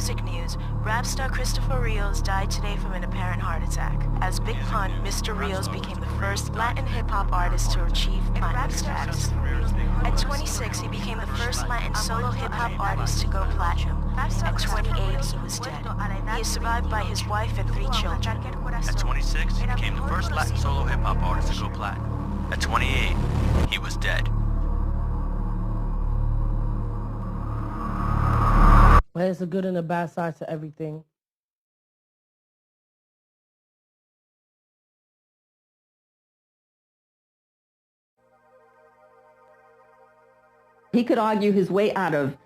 music news, rap star Christopher Rios died today from an apparent heart attack. As Big Pun, Mr. Rios became the first Latin hip-hop artist to achieve platinum status. At 26, he became the first Latin solo hip-hop artist to go platinum. At 28, he was dead. He is survived by his wife and 3 children. At 26, he became the first Latin solo hip-hop artist to go platinum. At 28, he was dead. Well, there's a good and a bad side to everything. He could argue his way out of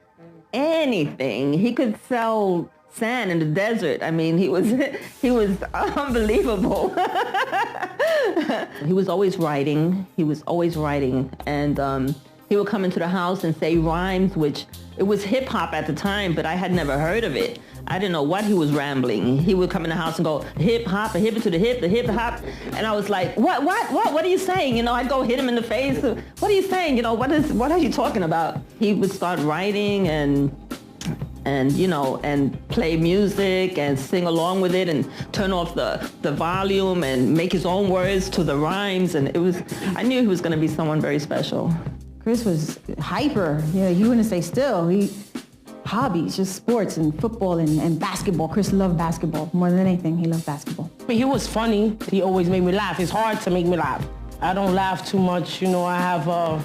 anything. He could sell sand in the desert. I mean, he was unbelievable. He was always writing. And he would come into the house and say rhymes, which it was hip hop at the time, but I had never heard of it. I didn't know what he was rambling. He would come in the house and go hip hop, a hip to the hip hop, and I was like, what are you saying? You know, I'd go hit him in the face. What are you saying? You know, what are you talking about? He would start writing and play music and sing along with it and turn off the volume and make his own words to the rhymes, and I knew he was going to be someone very special. Chris was hyper. Yeah, he wouldn't stay still. Hobbies, just sports and football and basketball. Chris loved basketball. More than anything, he loved basketball. But he was funny. He always made me laugh. It's hard to make me laugh. I don't laugh too much. You know, I have a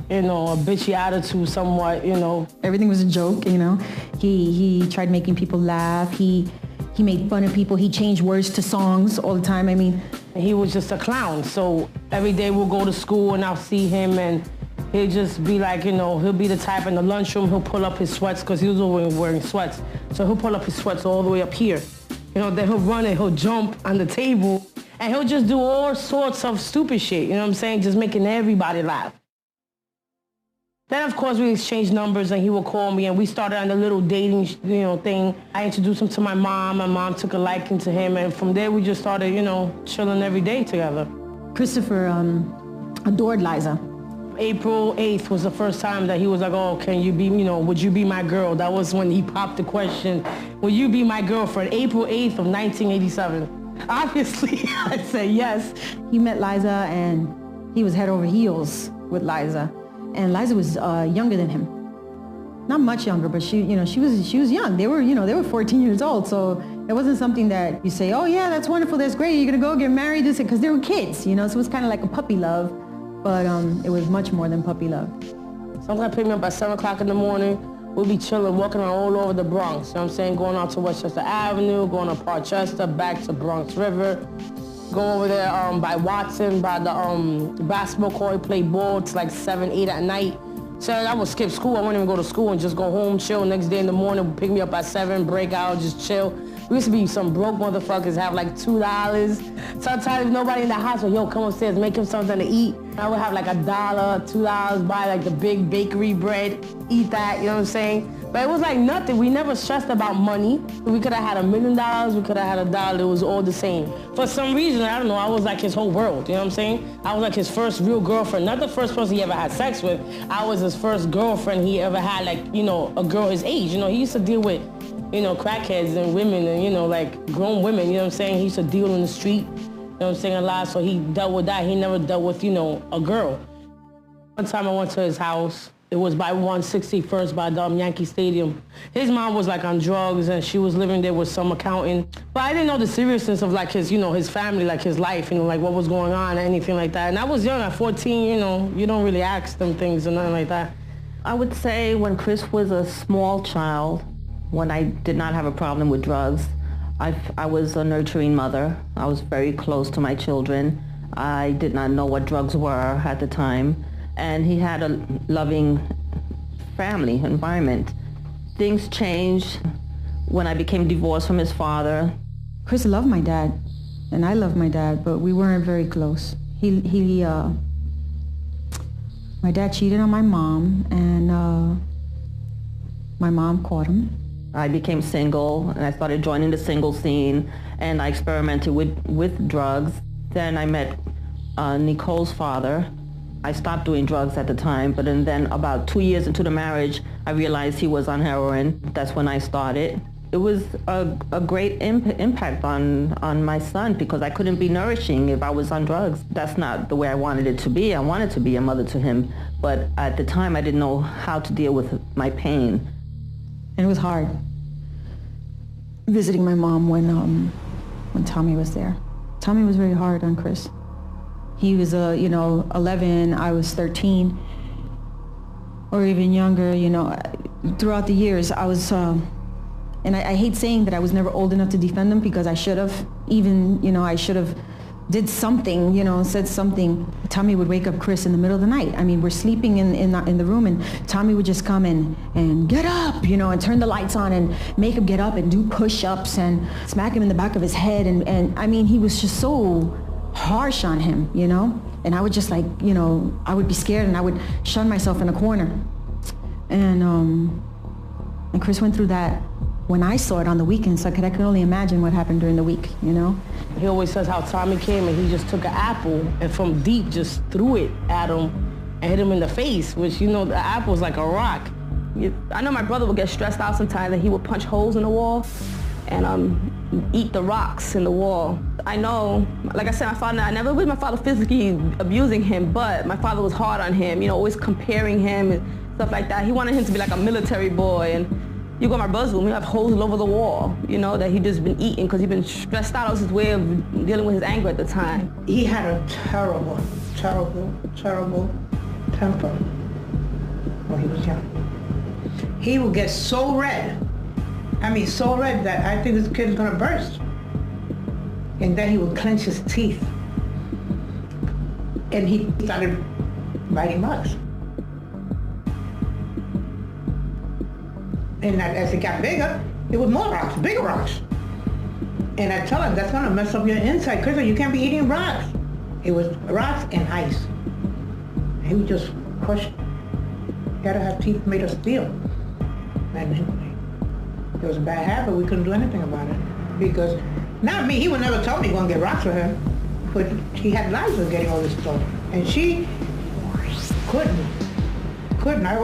bitchy attitude somewhat, you know. Everything was a joke, you know. He tried making people laugh. He made fun of people. He changed words to songs all the time. I mean, he was just a clown. So every day we'll go to school and I'll see him and he'll just be like, you know, he'll be the type in the lunchroom, he'll pull up his sweats because he was always wearing sweats. So he'll pull up his sweats all the way up here. You know, then he'll run and he'll jump on the table and he'll just do all sorts of stupid shit, you know what I'm saying? Just making everybody laugh. Then, of course, we exchanged numbers and he would call me and we started on the little dating, thing. I introduced him to my mom. My mom took a liking to him. And from there, we just started, chilling every day together. Christopher adored Liza. April 8th was the first time that he was like, oh, can you be, would you be my girl? That was when he popped the question, will you be my girlfriend? April 8th of 1987. Obviously, I'd say yes. He met Liza and he was head over heels with Liza. And Liza was younger than him. Not much younger, but she was young. They were 14 years old, so it wasn't something that you say, oh yeah, that's wonderful, that's great, you're gonna go get married, because they were kids, so it was kind of like a puppy love, but it was much more than puppy love. Sometimes pick me up at 7 o'clock in the morning, we'll be chilling, walking around all over the Bronx, you know what I'm saying, going out to Westchester Avenue, going to Parkchester, back to Bronx River, go over there by Watson, by the basketball court, play ball. It's like 7, 8 at night. So I would skip school. I wouldn't even go to school and just go home, chill. Next day in the morning, pick me up at 7, break out, just chill. We used to be some broke motherfuckers, have like $2. Sometimes nobody in the house would, yo, come upstairs, make him something to eat. I would have like $1, $2, buy like the big bakery bread, eat that, you know what I'm saying? But it was like nothing. We never stressed about money. We could have had $1 million, we could have had $1. It was all the same. For some reason, I don't know, I was like his whole world, you know what I'm saying? I was like his first real girlfriend. Not the first person he ever had sex with. I was his first girlfriend he ever had, like, a girl his age. He used to deal with, crackheads and women and, like grown women, you know what I'm saying? He used to deal in the street, you know what I'm saying, a lot. So he dealt with that. He never dealt with, a girl. One time I went to his house. It was by 161st by Yankee Stadium. His mom was like on drugs and she was living there with some accountant. But I didn't know the seriousness of like his, his family, like his life, like what was going on or anything like that. And I was young at 14, you don't really ask them things or nothing like that. I would say when Chris was a small child, when I did not have a problem with drugs, I was a nurturing mother. I was very close to my children. I did not know what drugs were at the time. And he had a loving family environment. Things changed when I became divorced from his father. Chris loved my dad, and I loved my dad, but we weren't very close. My dad cheated on my mom, and my mom caught him. I became single, and I started joining the single scene, and I experimented with drugs. Then I met Nicole's father. I stopped doing drugs at the time, but then about 2 years into the marriage, I realized he was on heroin. That's when I started. It was a great impact on my son because I couldn't be nourishing if I was on drugs. That's not the way I wanted it to be. I wanted to be a mother to him, but at the time I didn't know how to deal with my pain. And it was hard visiting my mom when Tommy was there. Tommy was very hard on Chris. He was 11, I was 13, or even younger. Throughout the years I was and I hate saying that I was never old enough to defend him because I should have. I should have did something, said something. Tommy would wake up Chris in the middle of the night. I mean, we're sleeping in the room, and Tommy would just come in and get up, and turn the lights on and make him get up and do push-ups and smack him in the back of his head. And I mean, he was just so harsh on him, And I would just I would be scared and I would shun myself in a corner. And Chris went through that when I saw it on the weekends, so I could only imagine what happened during the week, He always says how Tommy came and he just took an apple and from deep just threw it at him and hit him in the face, which, the apple's like a rock. I know my brother would get stressed out sometimes and he would punch holes in the wall and eat the rocks in the wall. I know, like I said, my father, I never with my father physically abusing him, but my father was hard on him, always comparing him and stuff like that. He wanted him to be like a military boy, and you go in my brother's room, we have holes all over the wall, that he just been eating because he'd been stressed out. It was his way of dealing with his anger at the time. He had a terrible, terrible, terrible temper when he was young. He would get so red. I mean, so red that I think this kid is gonna burst. And then he would clench his teeth. And he started biting bugs. And as it got bigger, it was more rocks, bigger rocks. And I tell him, that's gonna mess up your inside. Chris, you can't be eating rocks. It was rocks and ice. He would just crush it. He had to have teeth made of steel. And it was a bad habit. We couldn't do anything about it. Because, not me, he would never tell me to go and get rocks for her. But he had Liza getting all this stuff. And she couldn't. I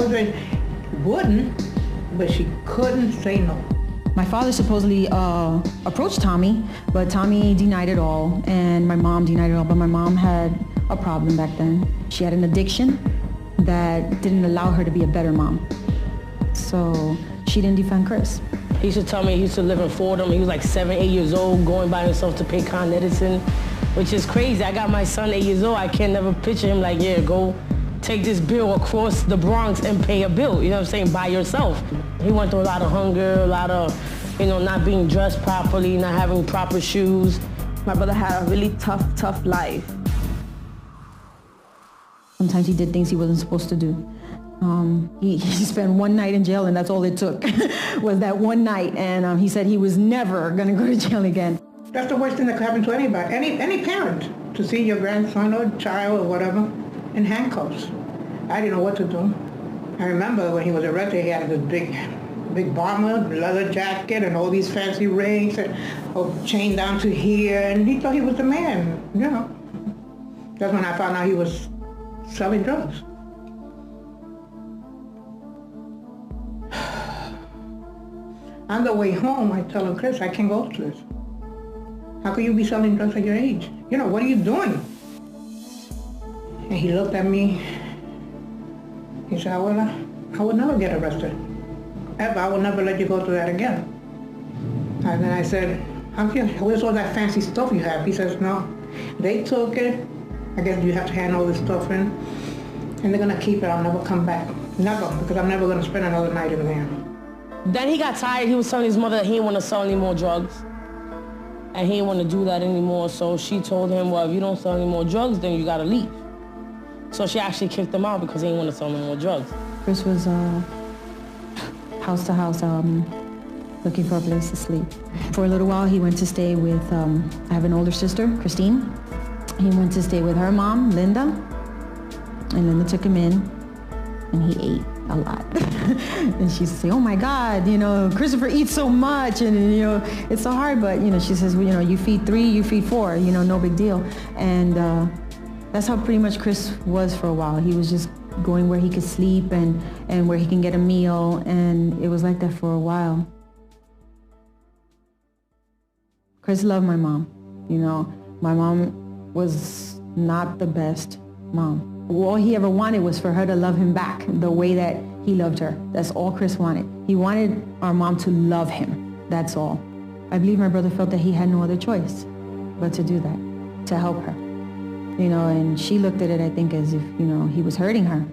wouldn't, but she couldn't say no. My father supposedly approached Tommy, but Tommy denied it all, and my mom denied it all, but my mom had a problem back then. She had an addiction that didn't allow her to be a better mom. So she didn't defend Chris. He used to tell me he used to live in Fordham. He was like 7, 8 years old, going by himself to pay Con Edison, which is crazy. I got my son 8 years old. I can't never picture him like, yeah, go take this bill across the Bronx and pay a bill, you know what I'm saying, by yourself. He went through a lot of hunger, a lot of, not being dressed properly, not having proper shoes. My brother had a really tough life. Sometimes he did things he wasn't supposed to do. He spent one night in jail, and that's all it took, was that one night. And he said he was never going to go to jail again. That's the worst thing that could happen to anybody, any parent, to see your grandson or child or whatever in handcuffs. I didn't know what to do. I remember when he was arrested, he had this big bomber, leather jacket, and all these fancy rings, and chained down to here, and he thought he was the man, That's when I found out he was selling drugs. On the way home, I tell him, Chris, I can't go through this. How could you be selling drugs at your age? What are you doing? And he looked at me. He said, I would never get arrested. Ever. I will never let you go through that again. And then I said, where's all that fancy stuff you have? He says, no, they took it. I guess you have to hand all this stuff in. And they're going to keep it. I'll never come back. Never, because I'm never going to spend another night in there. Then he got tired. He was telling his mother that he didn't want to sell any more drugs. And he didn't want to do that anymore. So she told him, well, if you don't sell any more drugs, then you got to leave. So she actually kicked him out because he didn't want to sell any more drugs. Chris was house to house looking for a place to sleep. For a little while, he went to stay with, I have an older sister, Christine. He went to stay with her mom, Linda. And Linda took him in, and he ate a lot. And she said, oh my God, Christopher eats so much, and it's so hard, but she says, well, you feed 3, you feed 4, no big deal. And that's how pretty much Chris was for a while. He was just going where he could sleep and where he can get a meal, and it was like that for a while. Chris loved my mom. You know, my mom was not the best mom. All he ever wanted was for her to love him back the way that he loved her. That's all Chris wanted. He wanted our mom to love him. That's all. I believe my brother felt that he had no other choice but to do that, to help her. You know, and she looked at it, I think, as if, you know, he was hurting her,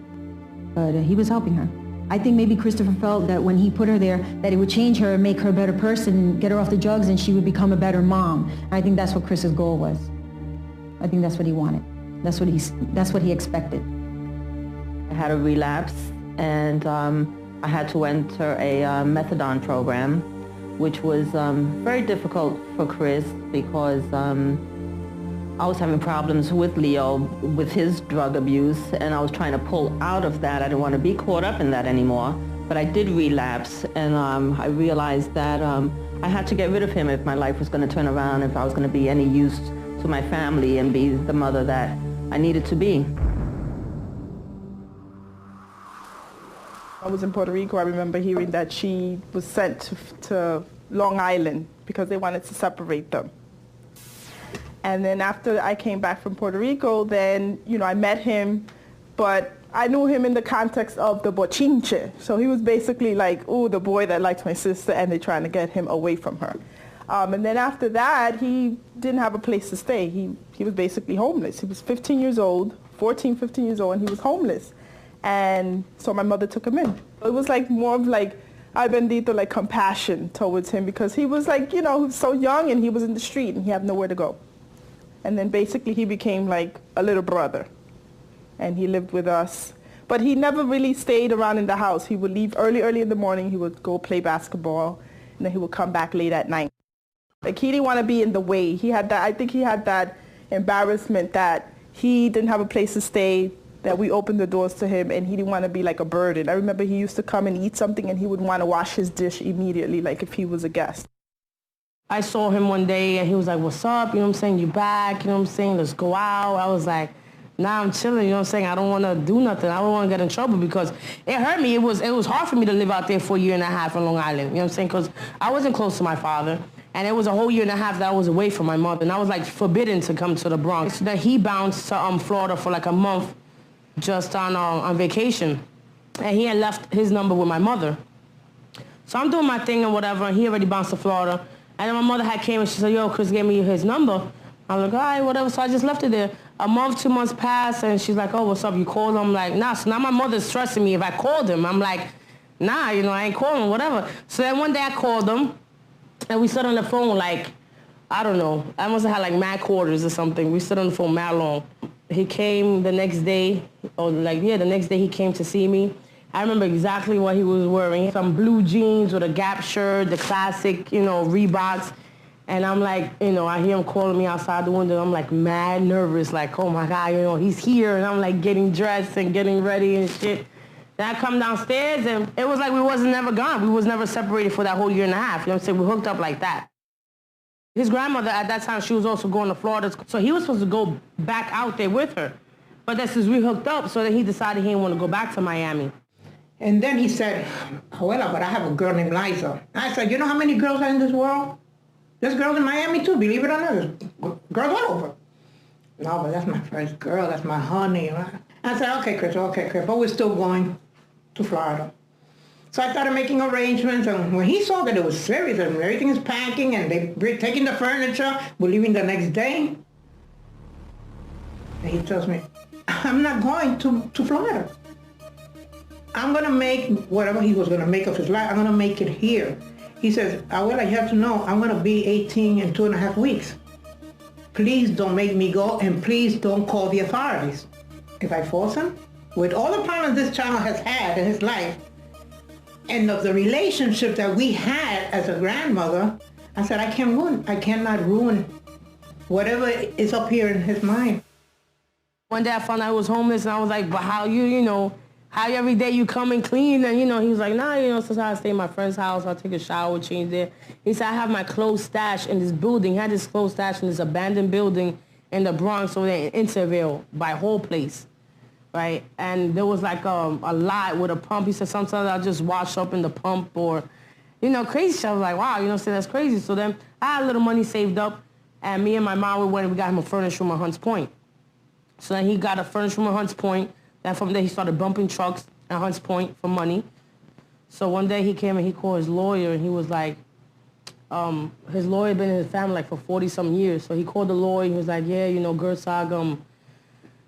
but he was helping her. I think maybe Christopher felt that when he put her there, that it would change her, make her a better person, get her off the drugs, and she would become a better mom. And I think that's what Chris's goal was. I think that's what he wanted. That's what he expected. I had a relapse, and I had to enter a methadone program, which was very difficult for Chris because I was having problems with Leo with his drug abuse, and I was trying to pull out of that. I didn't want to be caught up in that anymore, but I did relapse, and I realized that I had to get rid of him if my life was going to turn around, if I was going to be any use to my family and be the mother that I needed to be. I was in Puerto Rico. I remember hearing that she was sent to Long Island because they wanted to separate them. And then after I came back from Puerto Rico, then, you know, I met him, but I knew him in the context of the bochinche. So he was basically like, oh, the boy that liked my sister, and they're trying to get him away from her. And then after that, he didn't have a place to stay. He was basically homeless. He was 15 years old, 14, 15 years old, and he was homeless. And so my mother took him in. It was like more of like, ay bendito, like compassion towards him, because he was like, you know, he was so young and he was in the street and he had nowhere to go. And then basically he became like a little brother, and he lived with us. But he never really stayed around in the house. He would leave early in the morning. He would go play basketball, and then he would come back late at night. Like, he didn't want to be in the way. He had that, I think he had that embarrassment that he didn't have a place to stay, that we opened the doors to him, and he didn't want to be like a burden. I remember he used to come and eat something, and he would want to wash his dish immediately, like if he was a guest. I saw him one day, and he was like, what's up? You know what I'm saying? You back? You know what I'm saying? Let's go out. I was like, nah, I'm chilling. You know what I'm saying? I don't want to do nothing. I don't want to get in trouble, because it hurt me. It was hard for me to live out there for a year and a half in Long Island. You know what I'm saying? Because I wasn't close to my father, and it was a whole year and a half that I was away from my mother, and I was like forbidden to come to the Bronx. So then he bounced to Florida for like a month just on vacation, and he had left his number with my mother. So I'm doing my thing and whatever, and he already bounced to Florida. And then my mother had came and she said, yo, Chris gave me his number. I'm like, all right, whatever. So I just left it there. A month, 2 months passed, and she's like, oh, what's up? You called him? I'm like, nah. So now my mother's stressing me if I called him. I'm like, nah, you know, I ain't calling him, whatever. So then one day I called him, and we stood on the phone like, I don't know. I must have had like mad quarters or something. We stood on the phone mad long. He came the next day, the next day he came to see me. I remember exactly what he was wearing. Some blue jeans with a Gap shirt, the classic, you know, Reeboks. And I'm like, you know, I hear him calling me outside the window. I'm like mad nervous, like, oh my God, you know, he's here. And I'm like getting dressed and getting ready and shit. Then I come downstairs, and it was like we wasn't never gone. We was never separated for that whole year and a half. You know what I'm saying? We hooked up like that. His grandmother at that time, she was also going to Florida. So he was supposed to go back out there with her. But that's since we hooked up, so then he decided he didn't want to go back to Miami. And then he said, Abuela, but I have a girl named Liza. I said, you know how many girls are in this world? There's girls in Miami too, believe it or not. There's girls all over. No, but that's my first girl. That's my honey. I said, okay, Chris. But we're still going to Florida. So I started making arrangements, and when he saw that it was serious and everything is packing and they're taking the furniture, we're leaving the next day, and he tells me, I'm not going to Florida. I'm going to make whatever he was going to make of his life, I'm going to make it here. He says, Abuela, you have to know, I'm going to be 18 in 2.5 weeks. Please don't make me go, and please don't call the authorities. If I force him, with all the problems this child has had in his life, and of the relationship that we had as a grandmother, I said, I cannot ruin whatever is up here in his mind. One day I found out I was homeless, and I was like, but how how every day you come and clean? And, you know, he was like, nah, you know, sometimes I stay in my friend's house, I'll take a shower, change there. He said, I have my clothes stashed in this building. He had his clothes stashed in this abandoned building in the Bronx over there in Intervale, by whole place. right? And there was like a lot with a pump. He said sometimes I'll just wash up in the pump or, you know, crazy shit. I was like, wow, you know, so that's crazy. So then I had a little money saved up, and me and my mom, we got him a furnished room at Hunts Point. So then he got a furnished room at Hunts Point. Then from there he started bumping trucks at Hunts Point for money. So one day he came and he called his lawyer, and he was like, his lawyer had been in his family like for 40-some years. So he called the lawyer. He was like, yeah, you know, Gersag,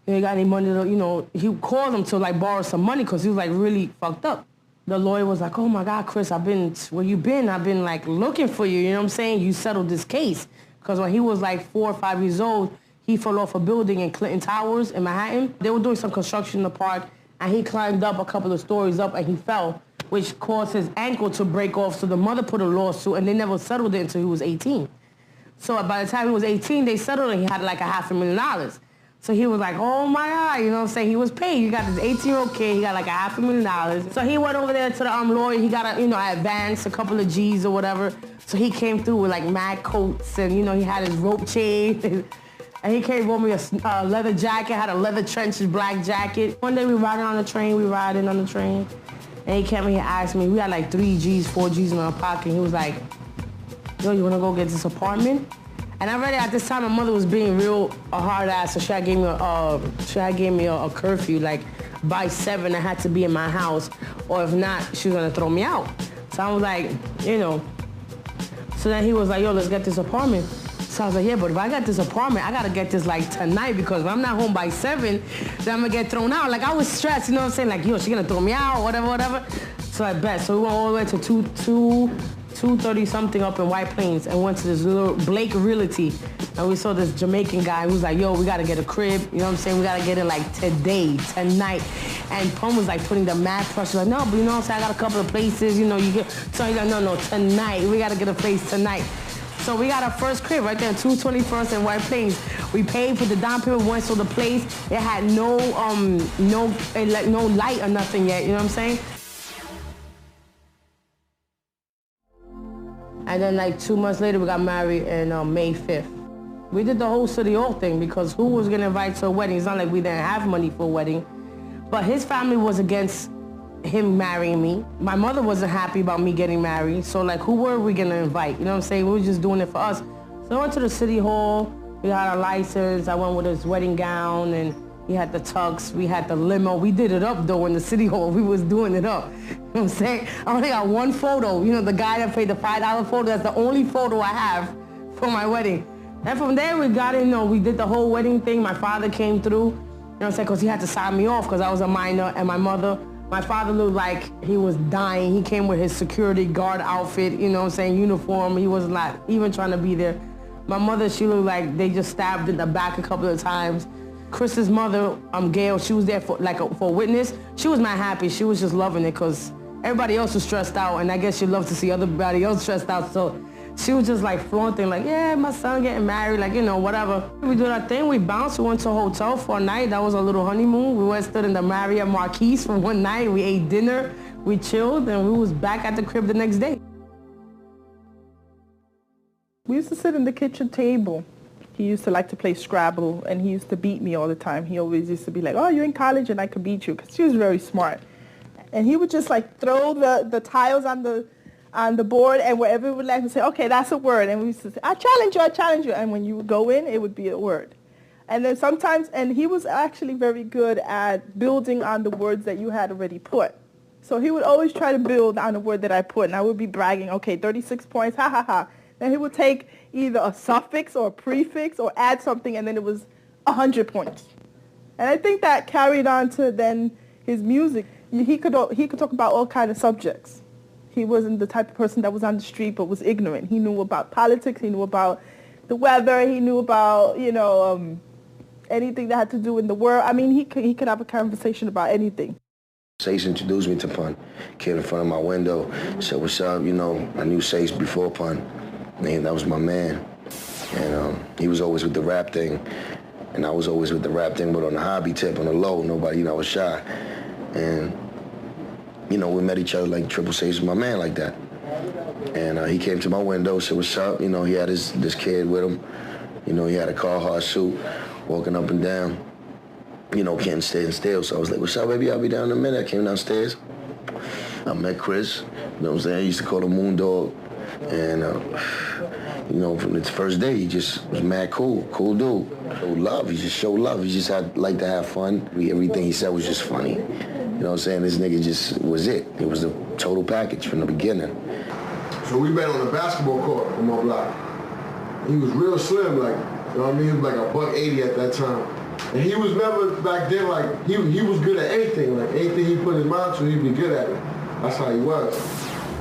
you got any money to, you know, he called him to like borrow some money because he was like really fucked up. The lawyer was like, oh my God, Chris, where you been? I've been like looking for you, you know what I'm saying? You settled this case. Because when he was like 4 or 5 years old, he fell off a building in Clinton Towers in Manhattan. They were doing some construction in the park, and he climbed up a couple of stories up and he fell, which caused his ankle to break off. So the mother put a lawsuit, and they never settled it until he was 18. So by the time he was 18, they settled, and he had like $500,000. So he was like, oh my God, you know what I'm saying? He was paid. You got this 18-year-old kid, he got like $500,000. So he went over there to the lawyer. He got advance a couple of G's or whatever. So he came through with like mad coats, and you know, he had his rope chain. And he came with me a leather jacket, had a leather trenches black jacket. One day we riding on the train, and he came and he asked me, we had like 3 G's, 4 G's in our pocket. He was like, yo, you wanna go get this apartment? And already at this time, my mother was being real a hard ass, so she had gave me a curfew, like by 7 I had to be in my house, or if not, she was gonna throw me out. So I was like, you know. So then he was like, yo, let's get this apartment. So I was like, yeah, but if I got this apartment, I gotta get this like tonight, because if I'm not home by 7, then I'm gonna get thrown out. Like I was stressed, you know what I'm saying? Like, yo, she gonna throw me out, whatever. So I bet. So we went all the way to 230 something up in White Plains, and went to this little Blake Realty, and we saw this Jamaican guy who was like, yo, we gotta get a crib, you know what I'm saying? We gotta get it like today, tonight. And Pum was like putting the mad pressure, like, no, but you know what I'm saying? I got a couple of places, you know, you get, so he's like, no, tonight, we gotta get a place tonight. So we got our first crib right there, 221st in White Plains. We paid for the down payment, went to the place. It had no light or nothing yet, you know what I'm saying? And then like 2 months later, we got married on May 5th. We did the whole City Hall thing, because who was gonna invite to a wedding? It's not like we didn't have money for a wedding. But his family was against him marrying me. My mother wasn't happy about me getting married. So like, who were we gonna invite? You know what I'm saying? We were just doing it for us. So I went to the City Hall. We got our license. I went with his wedding gown, and he had the tux. We had the limo. We did it up though in the City Hall. We was doing it up. You know what I'm saying? I only got one photo. You know, the guy that paid the $5 photo, that's the only photo I have for my wedding. And from there we got in, we did the whole wedding thing. My father came through, you know what I'm saying, because he had to sign me off because I was a minor, and my father looked like he was dying. He came with his security guard outfit, you know what I'm saying, uniform. He was not even trying to be there. My mother, she looked like they just stabbed in the back a couple of times. Chris's mother, Gail, she was there for a witness. She was not happy. She was just loving it because everybody else was stressed out, and I guess she loved to see everybody else stressed out. So she was just like flaunting, like, yeah, my son getting married, like, you know, whatever. We did our thing. We bounced. We went to a hotel for a night. That was a little honeymoon. We went, stood in the Marriott Marquise for one night. We ate dinner. We chilled, and we was back at the crib the next day. We used to sit in the kitchen table. He used to like to play Scrabble, and he used to beat me all the time. He always used to be like, oh, you're in college and I could beat you, because he was very smart. And he would just like throw the tiles on the board, and wherever we would like to say, okay, that's a word. And we used to say, I challenge you. And when you would go in, it would be a word. And then sometimes, and he was actually very good at building on the words that you had already put. So he would always try to build on the word that I put, and I would be bragging, okay, 36 points, ha, ha, ha. Then he would take either a suffix or a prefix or add something, and then it was 100 points. And I think that carried on to then his music. He could talk about all kinds of subjects. He wasn't the type of person that was on the street but was ignorant. He knew about politics. He knew about the weather. He knew about, anything that had to do in the world. I mean, he could have a conversation about anything. Sace introduced me to Pun. Came in front of my window, said, what's up? You know, I knew Sace before Pun. And that was my man. And he was always with the rap thing. And I was always with the rap thing, but on the hobby tip, on the low, nobody, I was shy. And, we met each other like Triple Sace was my man like that. And he came to my window, said, what's up? He had this kid with him. He had a Carhartt suit, walking up and down. you know, getting still. So I was like, what's up, baby? I'll be down in a minute. I came downstairs. I met Chris. You know what I'm saying? I used to call him Moondog. And, you know, from the first day, he just was mad cool dude. Showed love. He just showed love. He just liked to have fun. Everything he said was just funny. You know what I'm saying? This nigga just was it. It was the total package from the beginning. So we met on the basketball court on my block. He was real slim, like, you know what I mean? He was like a $180 at that time. And he was never, back then, like, he was good at anything. Like, anything he put his mind to, he'd be good at it. That's how he was.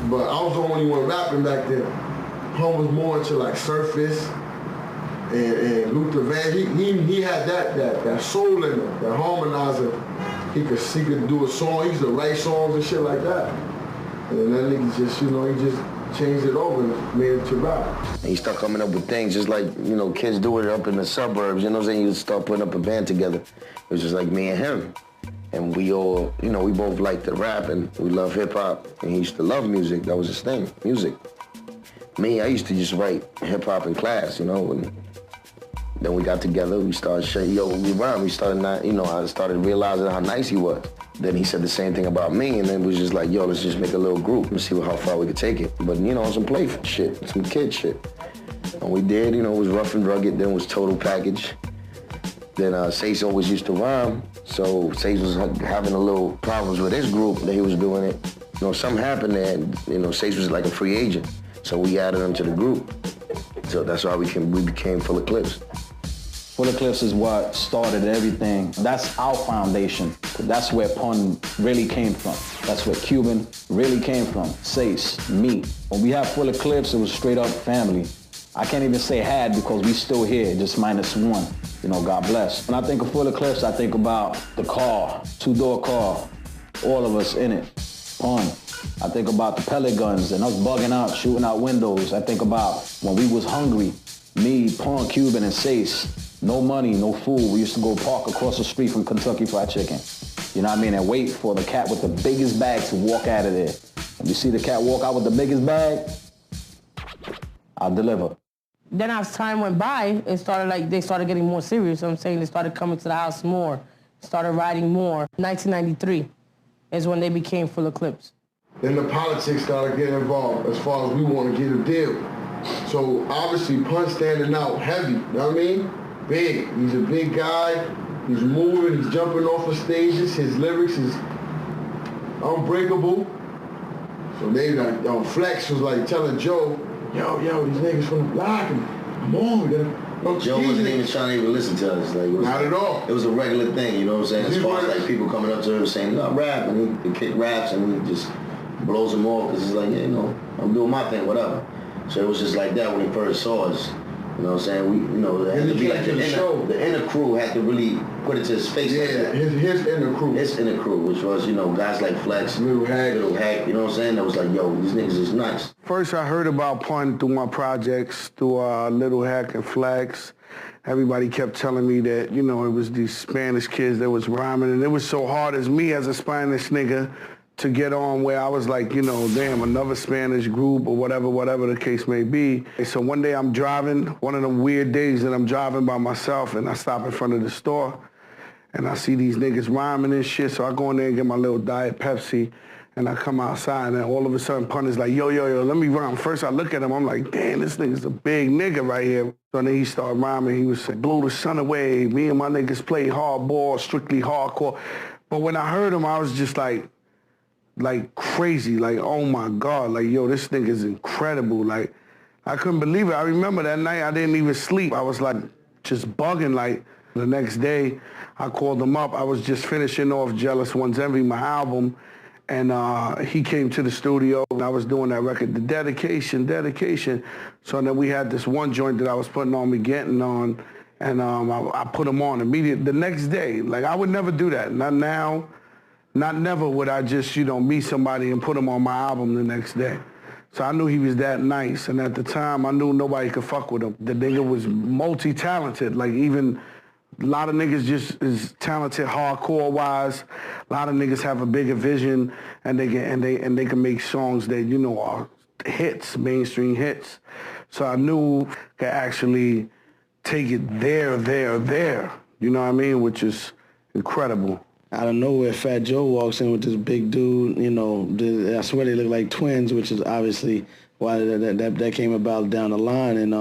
But I was the only one rapping back then. Pun was more into, like, Surface and Luther Van. He had that soul in him, that harmonizer. He could do a song. He used to write songs and shit like that. And that nigga just, you know, he just changed it over and made it to rap. And he started coming up with things just like, you know, kids do it up in the suburbs, you know what I'm saying? You start putting up a band together. It was just like me and him. And we all, you know, we both liked to rap and we love hip hop. And he used to love music. That was his thing, music. Me, I used to just write hip hop in class, you know, and then we got together, we started showing, we rhyme. We started not, you know, I started realizing how nice he was. Then he said the same thing about me, and then it was just like, yo, let's just make a little group and see how far we could take it. But, you know, some playful shit, some kid shit. And we did, you know, it was rough and rugged, then it was total package. Then Sace always used to rhyme, so Sace was having a little problems with his group that he was doing it. You know, something happened there, and, you know, Sace was like a free agent, so we added him to the group. So that's why we became Full of Clips. Full of Clips is what started everything. That's our foundation. That's where Pun really came from. That's where Cuban really came from. Sace, me. When we had Full of Clips, it was straight up family. I can't even say had because we still here, just -1. You know, God bless. When I think of Full of Clips, I think about the car, 2-door car, all of us in it. Pun. I think about the pellet guns and us bugging out, shooting out windows. I think about when we was hungry, me, Pun, Cuban, and Sace. No money, no food. We used to go park across the street from Kentucky Fried Chicken. You know what I mean? And wait for the cat with the biggest bag to walk out of there. When you see the cat walk out with the biggest bag, I'll deliver. Then as time went by, it started like, they started getting more serious. You know what I'm saying? They started coming to the house more, started writing more. 1993 is when they became Full of Clips. Then the politics started getting involved as far as we want to get a deal. So obviously Pun standing out heavy, you know what I mean? Big. He's a big guy. He's moving. He's jumping off of stages. His lyrics is unbreakable. So they like, Flex was like telling Joe, yo, these niggas from the block, and I'm on. Joe wasn't even trying to even listen to us. Like, not at all. It was a regular thing, you know what I'm saying? As far as like people coming up to him saying, no, rap, and he kick raps, and he just blows them off because he's like, yeah, you know, I'm doing my thing, whatever. So it was just like that when he first saw us. You know what I'm saying? We, you know, it had to be like the inner crew had to really put it to his face. Yeah, like that. His inner crew. His inner crew, which was, you know, guys like Flex, Little Hack, you know what I'm saying? That was like, yo, these niggas is nice. First I heard about Pun through my projects, through Little Hack and Flex. Everybody kept telling me that, you know, it was these Spanish kids that was rhyming, and it was so hard as me as a Spanish nigga to get on where I was like, you know, damn, another Spanish group or whatever the case may be. And so one day I'm driving, one of them weird days that I'm driving by myself, and I stop in front of the store and I see these niggas rhyming and shit. So I go in there and get my little Diet Pepsi, and I come outside, and all of a sudden Pun is like, yo, let me rhyme. First I look at him, I'm like, damn, this nigga's a big nigga right here. So then he started rhyming. He was saying, blow the sun away. Me and my niggas play hardball, strictly hardcore. But when I heard him, I was just like crazy, like, oh my God, like, yo, this nigga's incredible. Like, I couldn't believe it. I remember that night I didn't even sleep. I was like just bugging. Like, the next day I called him up. I was just finishing off Jealous One's Envy, my album, and he came to the studio and I was doing that record, the dedication. So then we had this one joint that I was putting on, me getting on, and I put him on immediately the next day. Like, I would never do that, not now. Not never would I just, you know, meet somebody and put him on my album the next day. So I knew he was that nice, and at the time, I knew nobody could fuck with him. The nigga was multi-talented, like even a lot of niggas just is talented hardcore-wise. A lot of niggas have a bigger vision, and they can make songs that, you know, are hits, mainstream hits. So I knew I could actually take it there, you know what I mean, which is, incredible. Out of nowhere, Fat Joe walks in with this big dude, you know, I swear they look like twins, which is obviously why that came about down the line. And,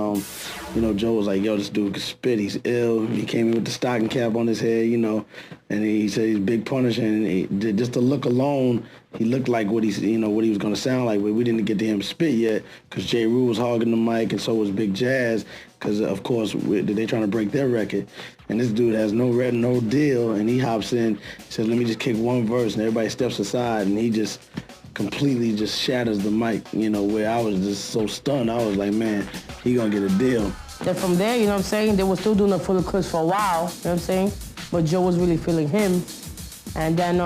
you know, Joe was like, yo, this dude can spit, he's ill. He came in with the stocking cap on his head, you know, and he said he's Big Punisher. And just the look alone, he looked like what he's, you know, what he was going to sound like. But we didn't get to him spit yet because J. Rue was hogging the mic and so was Big Jazz because, of course, they're trying to break their record. And this dude has no deal, and he hops in, says, let me just kick one verse, and everybody steps aside, and he just completely just shatters the mic, you know, where I was just so stunned. I was like, man, he gonna get a deal. Then from there, you know what I'm saying, they were still doing the full clips for a while, you know what I'm saying? But Joe was really feeling him. And then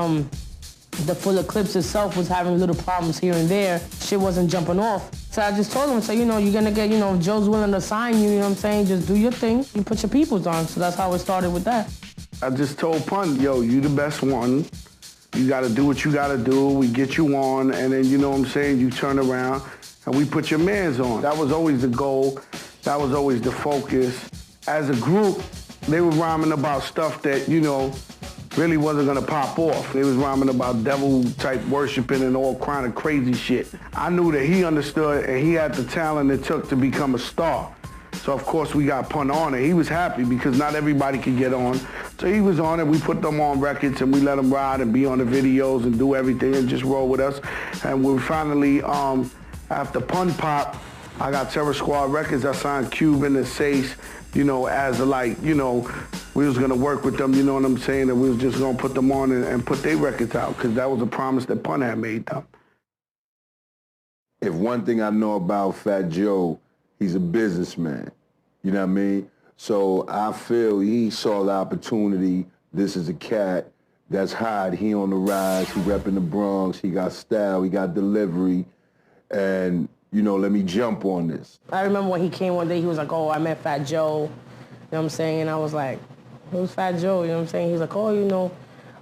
the full eclipse itself was having little problems here and there. Shit wasn't jumping off. So I just told him, so, you know, you're gonna get, you know, if Joe's willing to sign you, you know what I'm saying, just do your thing, you put your peoples on. So that's how it started with that. I just told Pun, yo, you the best one. You gotta do what you gotta do. We get you on, and then, you know what I'm saying, you turn around, and we put your mans on. That was always the goal. That was always the focus. As a group, they were rhyming about stuff that, you know, really wasn't gonna pop off. They was rhyming about devil-type worshiping and all kind of crazy shit. I knew that he understood and he had the talent it took to become a star. So of course we got Pun on it. He was happy because not everybody could get on. So he was on it. We put them on records and we let them ride and be on the videos and do everything and just roll with us. And we finally, after Pun Pop, I got Terror Squad Records. I signed Cuban and Sace, you know, as a, like, you know, we was gonna work with them, you know what I'm saying, and we was just gonna put them on and put their records out, because that was a promise that Pun had made them. If one thing I know about Fat Joe, he's a businessman, you know what I mean? So I feel he saw the opportunity. This is a cat that's hot, he on the rise, he repping the Bronx, he got style, he got delivery, and, you know, let me jump on this. I remember when he came one day, he was like, oh, I met Fat Joe, you know what I'm saying, and I was like, who's Fat Joe, you know what I'm saying? He was like, oh, you know,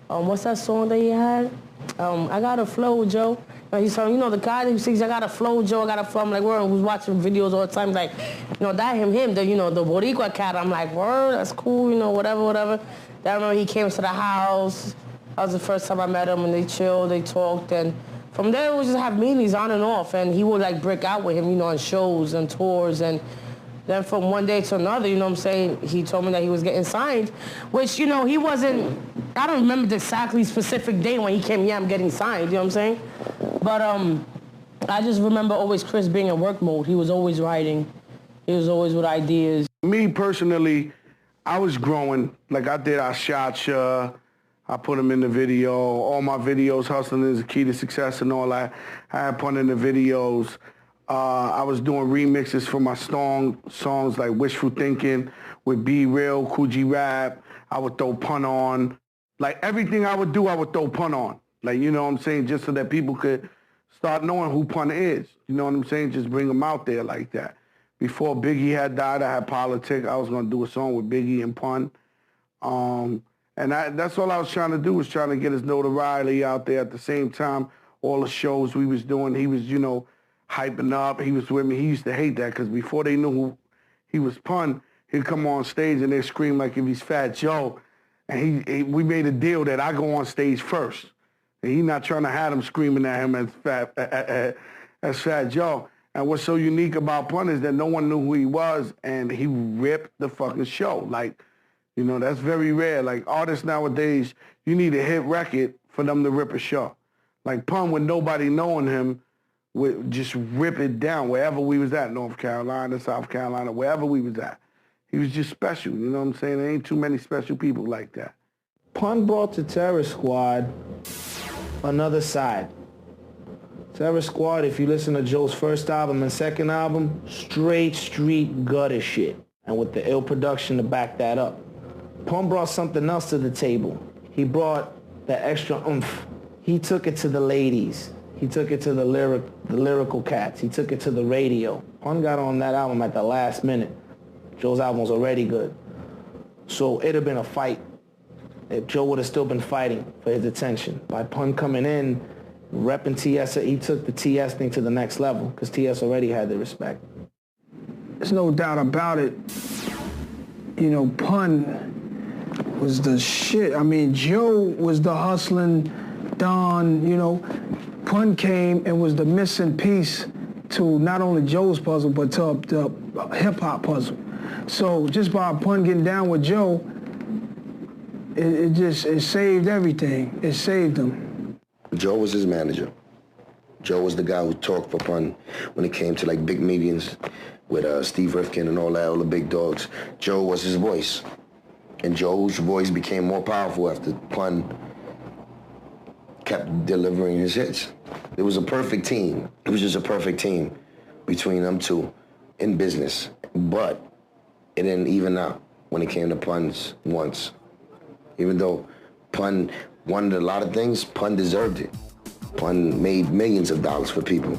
what's that song that he had? I got a flow, Joe. He's telling, you know, the guy who sings, I got a flow, Joe, I got a flow. I'm like, word, who's watching videos all the time, like, you know, that him, the, you know, the Boricua cat. I'm like, word, that's cool, you know, whatever. Then I remember he came to the house. That was the first time I met him, and they chilled, they talked, and from there, we just have meetings on and off, and he would, like, break out with him, you know, on shows and tours, and then from one day to another, you know what I'm saying, he told me that he was getting signed, which, you know, he wasn't, I don't remember the exactly specific day when he came, yeah, I'm getting signed, you know what I'm saying? But I just remember always Chris being in work mode. He was always writing. He was always with ideas. Me, personally, I was growing. Like, I did I Shot Ya, I put him in the video. All my videos, Hustling is the Key to Success and all that, I had Pun in the videos. I was doing remixes for my songs like Wishful Thinking with Be Real, Coogee Rap. I would throw Pun on. Like, everything I would do, I would throw Pun on. Like, you know what I'm saying, just so that people could start knowing who Pun is. You know what I'm saying? Just bring him out there like that. Before Biggie had died, I had Politic. I was going to do a song with Biggie and Pun. And that's all I was trying to do, was trying to get his notoriety out there. At the same time, all the shows we was doing, he was, you know, hyping up. He was with me. He used to hate that because before they knew who he was Pun, he'd come on stage and they'd scream like if he's Fat Joe. And we made a deal that I go on stage first. And he not trying to have them screaming at him as Fat Joe. And what's so unique about Pun is that no one knew who he was, and he ripped the fucking show. Like, you know, that's very rare. Like, artists nowadays, you need a hit record for them to rip a show. Like, Pun, with nobody knowing him, would just rip it down wherever we was at, North Carolina, South Carolina, wherever we was at. He was just special, you know what I'm saying? There ain't too many special people like that. Pun brought to Terror Squad another side. Terror Squad, if you listen to Joe's first album and second album, straight street gutter shit. And with the ill production to back that up. Pun brought something else to the table. He brought the extra oomph. He took it to the ladies. He took it to the lyrical cats. He took it to the radio. Pun got on that album at the last minute. Joe's album was already good. So it'd have been a fight if Joe would have still been fighting for his attention. By Pun coming in, repping TS, he took the TS thing to the next level because TS already had the respect. There's no doubt about it. You know, Pun was the shit. I mean, Joe was the hustling Don, you know. Pun came and was the missing piece to not only Joe's puzzle, but to the hip-hop puzzle. So just by Pun getting down with Joe, it saved everything. It saved him. Joe was his manager. Joe was the guy who talked for Pun when it came to like big meetings with Steve Rifkin and all that, all the big dogs. Joe was his voice. And Joe's voice became more powerful after Pun kept delivering his hits. It was a perfect team. It was just a perfect team between them two in business. But it didn't even out when it came to Pun's once. Even though Pun wanted a lot of things, Pun deserved it. Pun made millions of dollars for people.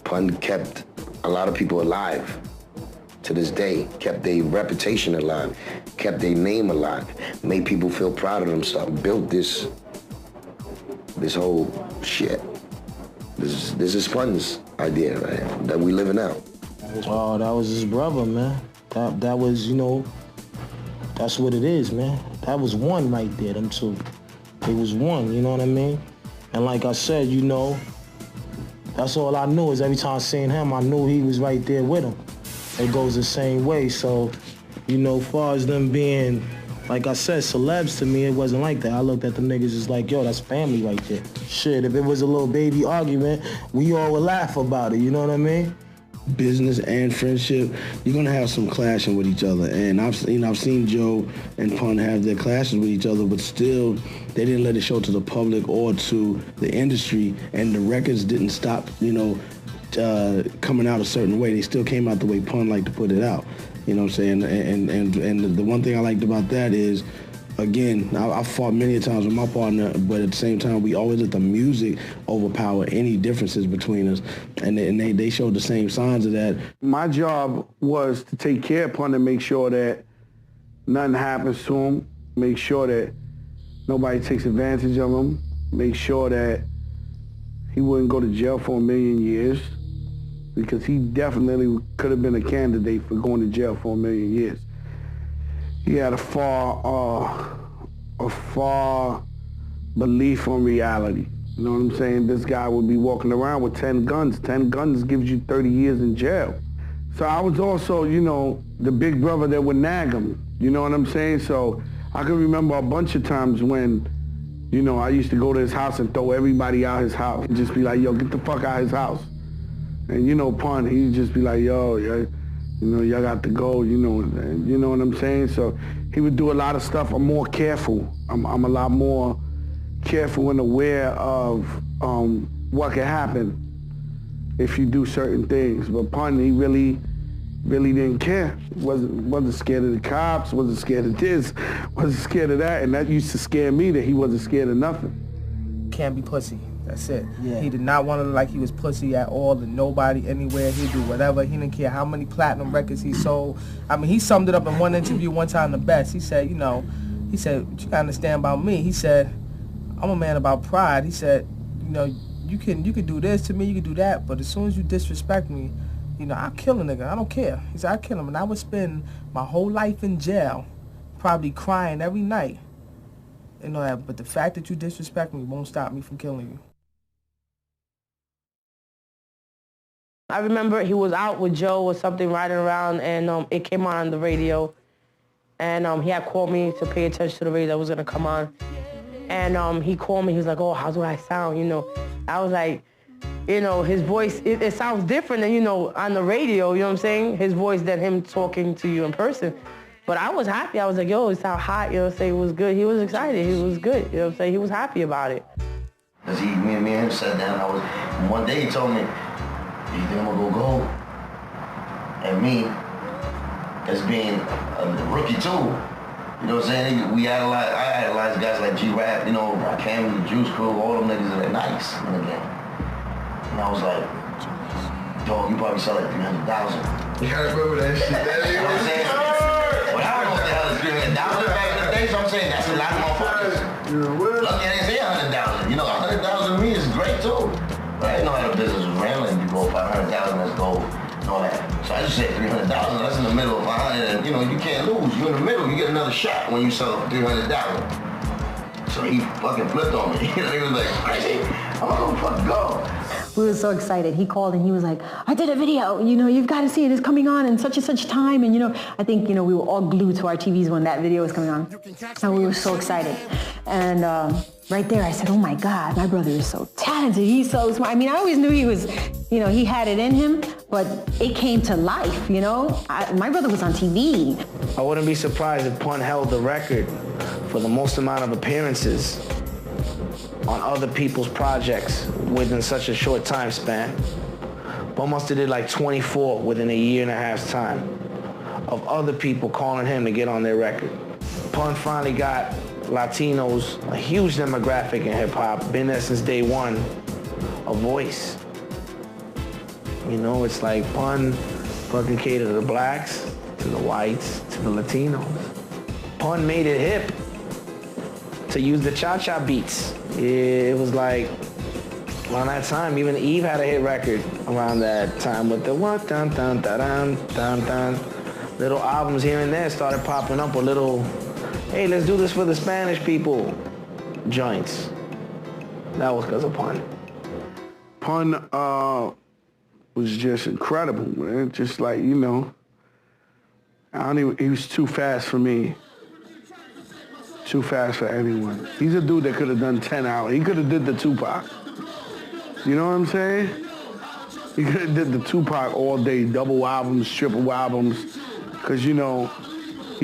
Pun kept a lot of people alive to this day, kept their reputation alive, kept their name alive, made people feel proud of themselves, built this whole shit. This is Pun's idea, right? That we living out. Oh, that was his brother, man. That was, you know, that's what it is, man. That was one right there, them two. It was one, you know what I mean? And like I said, you know, that's all I knew is every time I seen him, I knew he was right there with him. It goes the same way. So, you know, as far as them being, like I said, celebs to me, it wasn't like that. I looked at them niggas as like, yo, that's family right there. Shit, if it was a little baby argument, we all would laugh about it, you know what I mean? Business and friendship, you're gonna have some clashing with each other. And I've seen Joe and Pun have their clashes with each other, but still, they didn't let it show to the public or to the industry, and the records didn't stop, you know, coming out a certain way. They still came out the way Pun liked to put it out. You know what I'm saying? And the one thing I liked about that is, again, I fought many times with my partner, but at the same time, we always let the music overpower any differences between us. And they showed the same signs of that. My job was to take care of Pun and make sure that nothing happens to him, make sure that nobody takes advantage of him, make sure that he wouldn't go to jail for 1,000,000 years, because he definitely could have been a candidate for going to jail for 1,000,000 years. He had a far belief on reality. You know what I'm saying? This guy would be walking around with 10 guns. 10 guns gives you 30 years in jail. So I was also, you know, the big brother that would nag him. You know what I'm saying? So I can remember a bunch of times when, you know, I used to go to his house and throw everybody out his house and just be like, yo, get the fuck out of his house. And, you know, Pun, he'd just be like, yo, yeah, you know, y'all got to go, you know what I'm saying? So he would do a lot of stuff. I'm more careful. I'm a lot more careful and aware of what can happen if you do certain things. But Pun, he really didn't care. Wasn't scared of the cops, wasn't scared of this, wasn't scared of that. And that used to scare me, that he wasn't scared of nothing. Can't be pussy. That's it. Yeah. He did not want to look like he was pussy at all to nobody, anywhere. He'd do whatever. He didn't care how many platinum records he sold. I mean, he summed it up in one interview one time the best. He said, you know, what you gotta understand about me. He said, I'm a man about pride. He said, you know, you can do this to me, you can do that, but as soon as you disrespect me, you know, I'll kill a nigga. I don't care. He said, I'll kill him. And I would spend my whole life in jail, probably crying every night. You know that, but the fact that you disrespect me won't stop me from killing you. I remember he was out with Joe or something riding around, and it came on the radio. And he had called me to pay attention to the radio that was going to come on. And he called me. He was like, oh, how do I sound? You know, I was like, you know, his voice, it sounds different than, you know, on the radio, you know what I'm saying? His voice than him talking to you in person. But I was happy. I was like, yo, it sound hot, you know what I'm saying? It was good. He was excited. He was good, you know what I'm saying? He was happy about it. Because me and him sat down. One day he told me, you think I'm gonna go gold? And me, as being a rookie too, you know what I'm saying? I idolized guys like G-Rap, you know, Rakim, the Juice Crew, all them niggas that are nice in the game. And I was like, dog, you probably sell like 300,000. Yeah, I remember that shit. You know what I'm saying? But I don't know what the hell is 300,000 back in the day, so I'm saying that's a lot of motherfuckers. Lucky I didn't say 100,000. You know, 100,000 to me is great too. But I didn't know how the business was ran. You go 500,000, let's go, and all that. So I just said 300,000. That's in the middle of 100, and you know, you can't lose. You're in the middle, you get another shot when you sell $300. So he fucking flipped on me. He was like, crazy, I'm gonna fucking go. We were so excited. He called and he was like, I did a video, you've got to see it. It's coming on in such and such time. And, I think, we were all glued to our TVs when that video was coming on. And we were so excited. And right there, I said, oh my God, my brother is so talented. He's so smart. I mean, I always knew he was, he had it in him, but it came to life, my brother was on TV. I wouldn't be surprised if Pun held the record for the most amount of appearances on other people's projects within such a short time span. Pun must have did like 24 within a year and a half's time of other people calling him to get on their record. Pun finally got Latinos, a huge demographic in hip hop, been there since day one, a voice. It's like Pun fucking catered to the blacks, to the whites, to the Latinos. Pun made it hip to use the cha-cha beats. It was like, around that time, even Eve had a hit record around that time with the one, dun, dun, dun, dun, dun, dun. Little albums here and there started popping up with little, hey, let's do this for the Spanish people joints. That was because of Pun. Pun was just incredible, man. Just like, he was too fast for me. Too fast for anyone. He's a dude that could have done 10 hours. He could have did the Tupac. You know what I'm saying? He could have did the Tupac all day, double albums, triple albums, because, he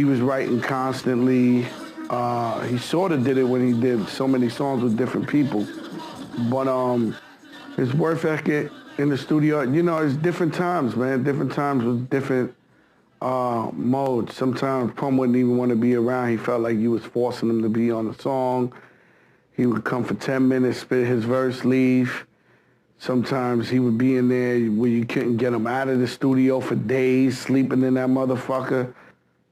was writing constantly. He sort of did it when he did so many songs with different people. But his work ethic in the studio, it's different times, man. Different times with different modes. Sometimes Pun wouldn't even want to be around. He felt like you was forcing him to be on the song. He would come for 10 minutes, spit his verse, leave. Sometimes he would be in there where you couldn't get him out of the studio for days, sleeping in that motherfucker.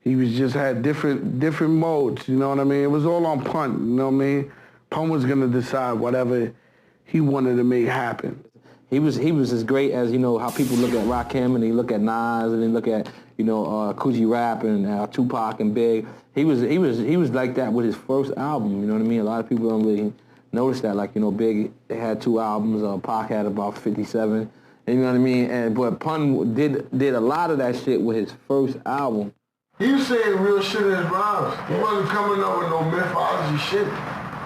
He was just had different modes, you know what I mean? It was all on Pun, you know what I mean? Pun was gonna decide whatever he wanted to make happen. He was as great as, how people look at Rakim and they look at Nas and they look at, Coogee Rap and Tupac and Big. He was like that with his first album, you know what I mean? A lot of people don't really notice that. Like, Big had 2 albums, Pac had about 57, you know what I mean? But Pun did a lot of that shit with his first album. He was saying real shit in his rhymes. He wasn't coming up with no mythology shit.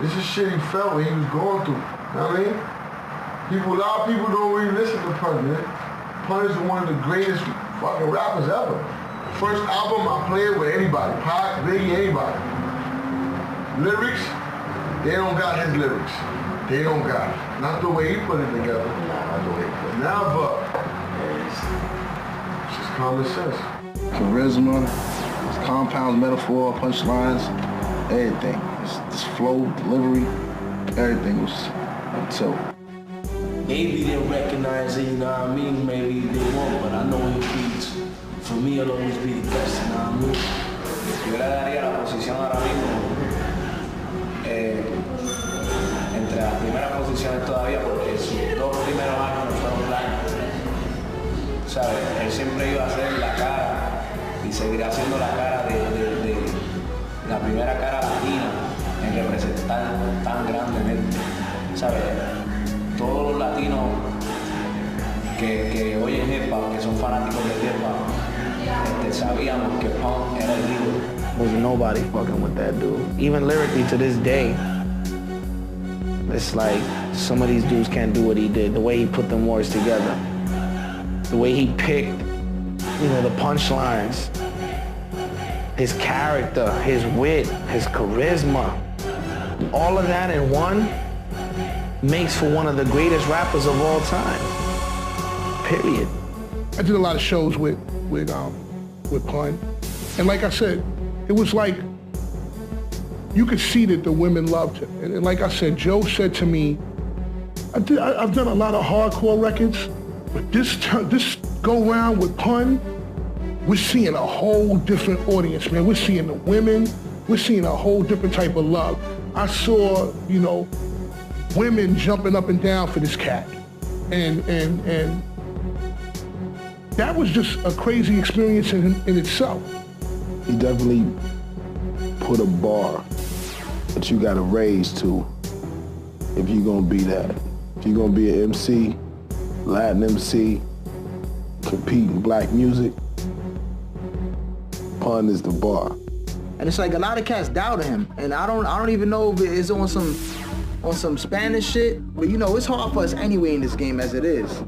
This is shit he felt what he was going through, you know what I mean? A lot of people don't really listen to Pun, man. Pun is one of the greatest fucking rappers ever. First album I played with anybody, Pac, Biggie, anybody. Lyrics, they don't got his lyrics. They don't got it. Not the way he put it together. Not the way he put it. Never. It's just common sense. Charisma, compounds, metaphor, punchlines, everything. This flow, delivery, everything was so. Maybe they'll recognize it, you know what I mean? Maybe they won't, but I know he beats. For me, it'll always be the best, you know what I mean? Yo le daría la posición ahora mismo entre las primeras posiciones todavía porque sus 2 primeros años no fueron blancos. ¿Sabes? Él siempre iba a ser la cara y seguirá siendo la cara de la primera cara latina en representar tan grandemente. ¿Sabes? Todos los latinos que oyen hip hop, que son fanáticos del hip hop, sabíamos que Pun era el líder. Was nobody fucking with that dude. Even lyrically to this day, it's like some of these dudes can't do what he did. The way he put them words together, the way he picked, the punchlines, his character, his wit, his charisma, all of that in one makes for one of the greatest rappers of all time. Period. I did a lot of shows with Pun, and like I said, it was like you could see that the women loved him. And like I said, Joe said to me, I've done a lot of hardcore records, but this go round with Pun, we're seeing a whole different audience, man. We're seeing the women, we're seeing a whole different type of love. I saw, women jumping up and down for this cat. And that was just a crazy experience in itself. He definitely put a bar that you gotta raise to if you're gonna be that. If you're gonna be an MC, Latin MC, compete in black music, Pun is the bar. And it's like a lot of cats doubted him, and I don't even know if it's on some Spanish shit, but you know, it's hard for us anyway in this game as it is.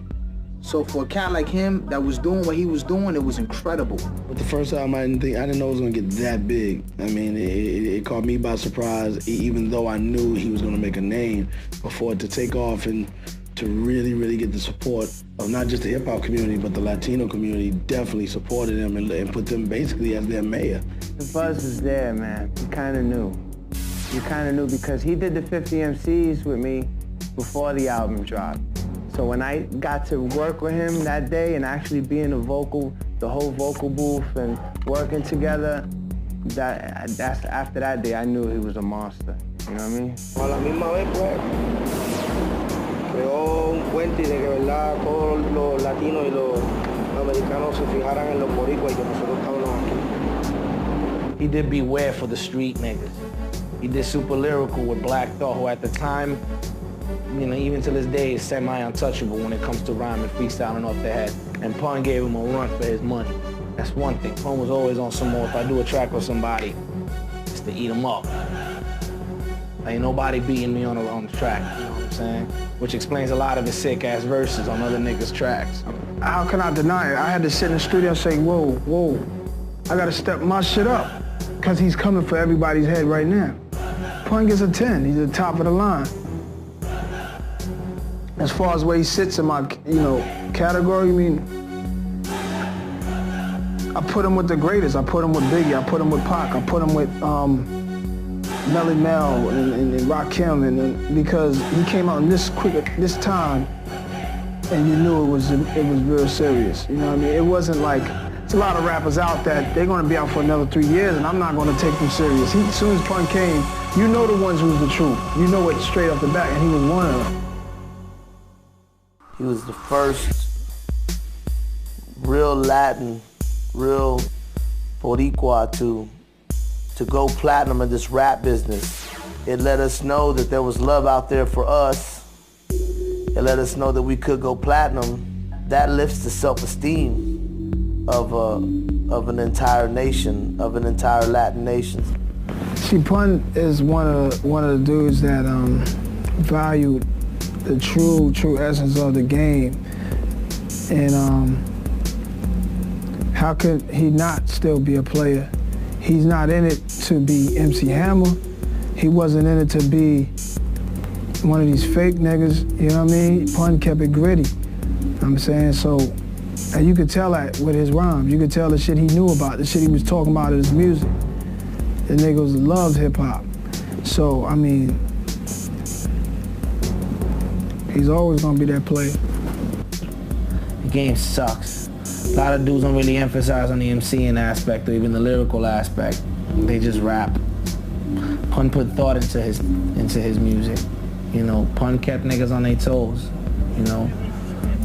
So for a cat like him that was doing what he was doing, it was incredible. With the first album, I didn't know it was gonna get that big. I mean, it caught me by surprise, even though I knew he was gonna make a name, but for it to take off and to really, really get the support of not just the hip hop community, but the Latino community definitely supported him and put them basically as their mayor. The buzz was there, man. You kind of knew. You kind of knew because he did the 50 MCs with me before the album dropped. So when I got to work with him that day and actually be in the whole vocal booth and working together, that's after that day I knew he was a monster. You know what I mean? A la misma vez, pues, creó un puente de que, verdad, todos los latinos y los americanos se fijaran en los boricuas y que nosotros estábamos aquí. He did Beware for the street niggas. He did Super Lyrical with Black Thought, who at the time, you know, even to this day is semi-untouchable when it comes to rhyming, freestyling off the head. And Pun gave him a run for his money. That's one thing. Pun was always on some more, if I do a track with somebody, it's to eat him up. Ain't nobody beating me on the track, you know what I'm saying? Which explains a lot of his sick-ass verses on other niggas' tracks. How can I deny it? I had to sit in the studio and say, whoa, I gotta step my shit up, because he's coming for everybody's head right now. Pun gets a 10, he's at the top of the line. As far as where he sits in my, category, I mean, I put him with the greatest. I put him with Biggie, I put him with Pac, I put him with Melly Mel and Rakim, and because he came out in this time, and you knew it was real serious. You know what I mean? It wasn't like, there's a lot of rappers out that they're gonna be out for another 3 years, and I'm not gonna take them serious. As soon as Pun came, you know the ones who's the truth. You know it straight off the bat, and he was one of them. He was the first real Latin, real Boricua to go platinum in this rap business. It let us know that there was love out there for us. It let us know that we could go platinum. That lifts the self-esteem of an entire nation, of an entire Latin nation. See, Pun is one of the dudes that valued the true essence of the game. And how could he not still be a player? He's not in it to be MC Hammer. He wasn't in it to be one of these fake niggas, you know what I mean? Pun kept it gritty, you know what I'm saying? So, and you could tell that with his rhymes. You could tell the shit he knew about, the shit he was talking about in his music. The niggas loved hip hop. So, I mean, he's always gonna be that player. The game sucks. A lot of dudes don't really emphasize on the MCing aspect or even the lyrical aspect. They just rap. Pun put thought into his music. You know, Pun kept niggas on their toes. You know,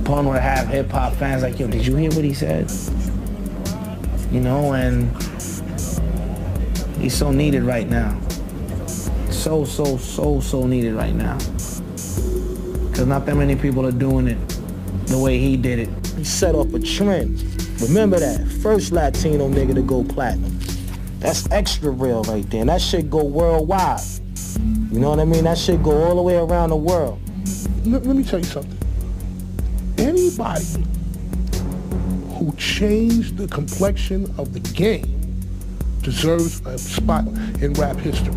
Pun would have hip hop fans like, yo, did you hear what he said? You know, and he's so needed right now. So needed right now. Because not that many people are doing it the way he did it. He set off a trend. Remember that, first Latino nigga to go platinum. That's extra real right there. And that shit go worldwide. You know what I mean? That shit go all the way around the world. Let me tell you something. Anybody who changed the complexion of the game deserves a spot in rap history.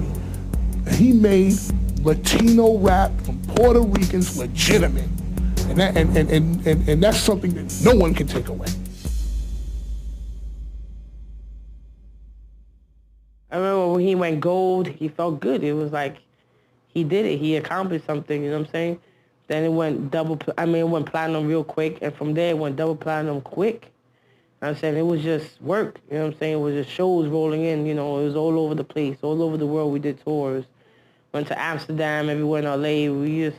And he made Latino rap from Puerto Ricans legitimate. And that's something that no one can take away. I remember when he went gold, he felt good. It was like he did it. He accomplished something, you know what I'm saying? Then it went it went platinum real quick, and from there it went double platinum quick. You know what I'm saying? It was just work, you know what I'm saying? It was just shows rolling in, you know, it was all over the place, all over the world. We did tours. Went to Amsterdam, everywhere in LA. We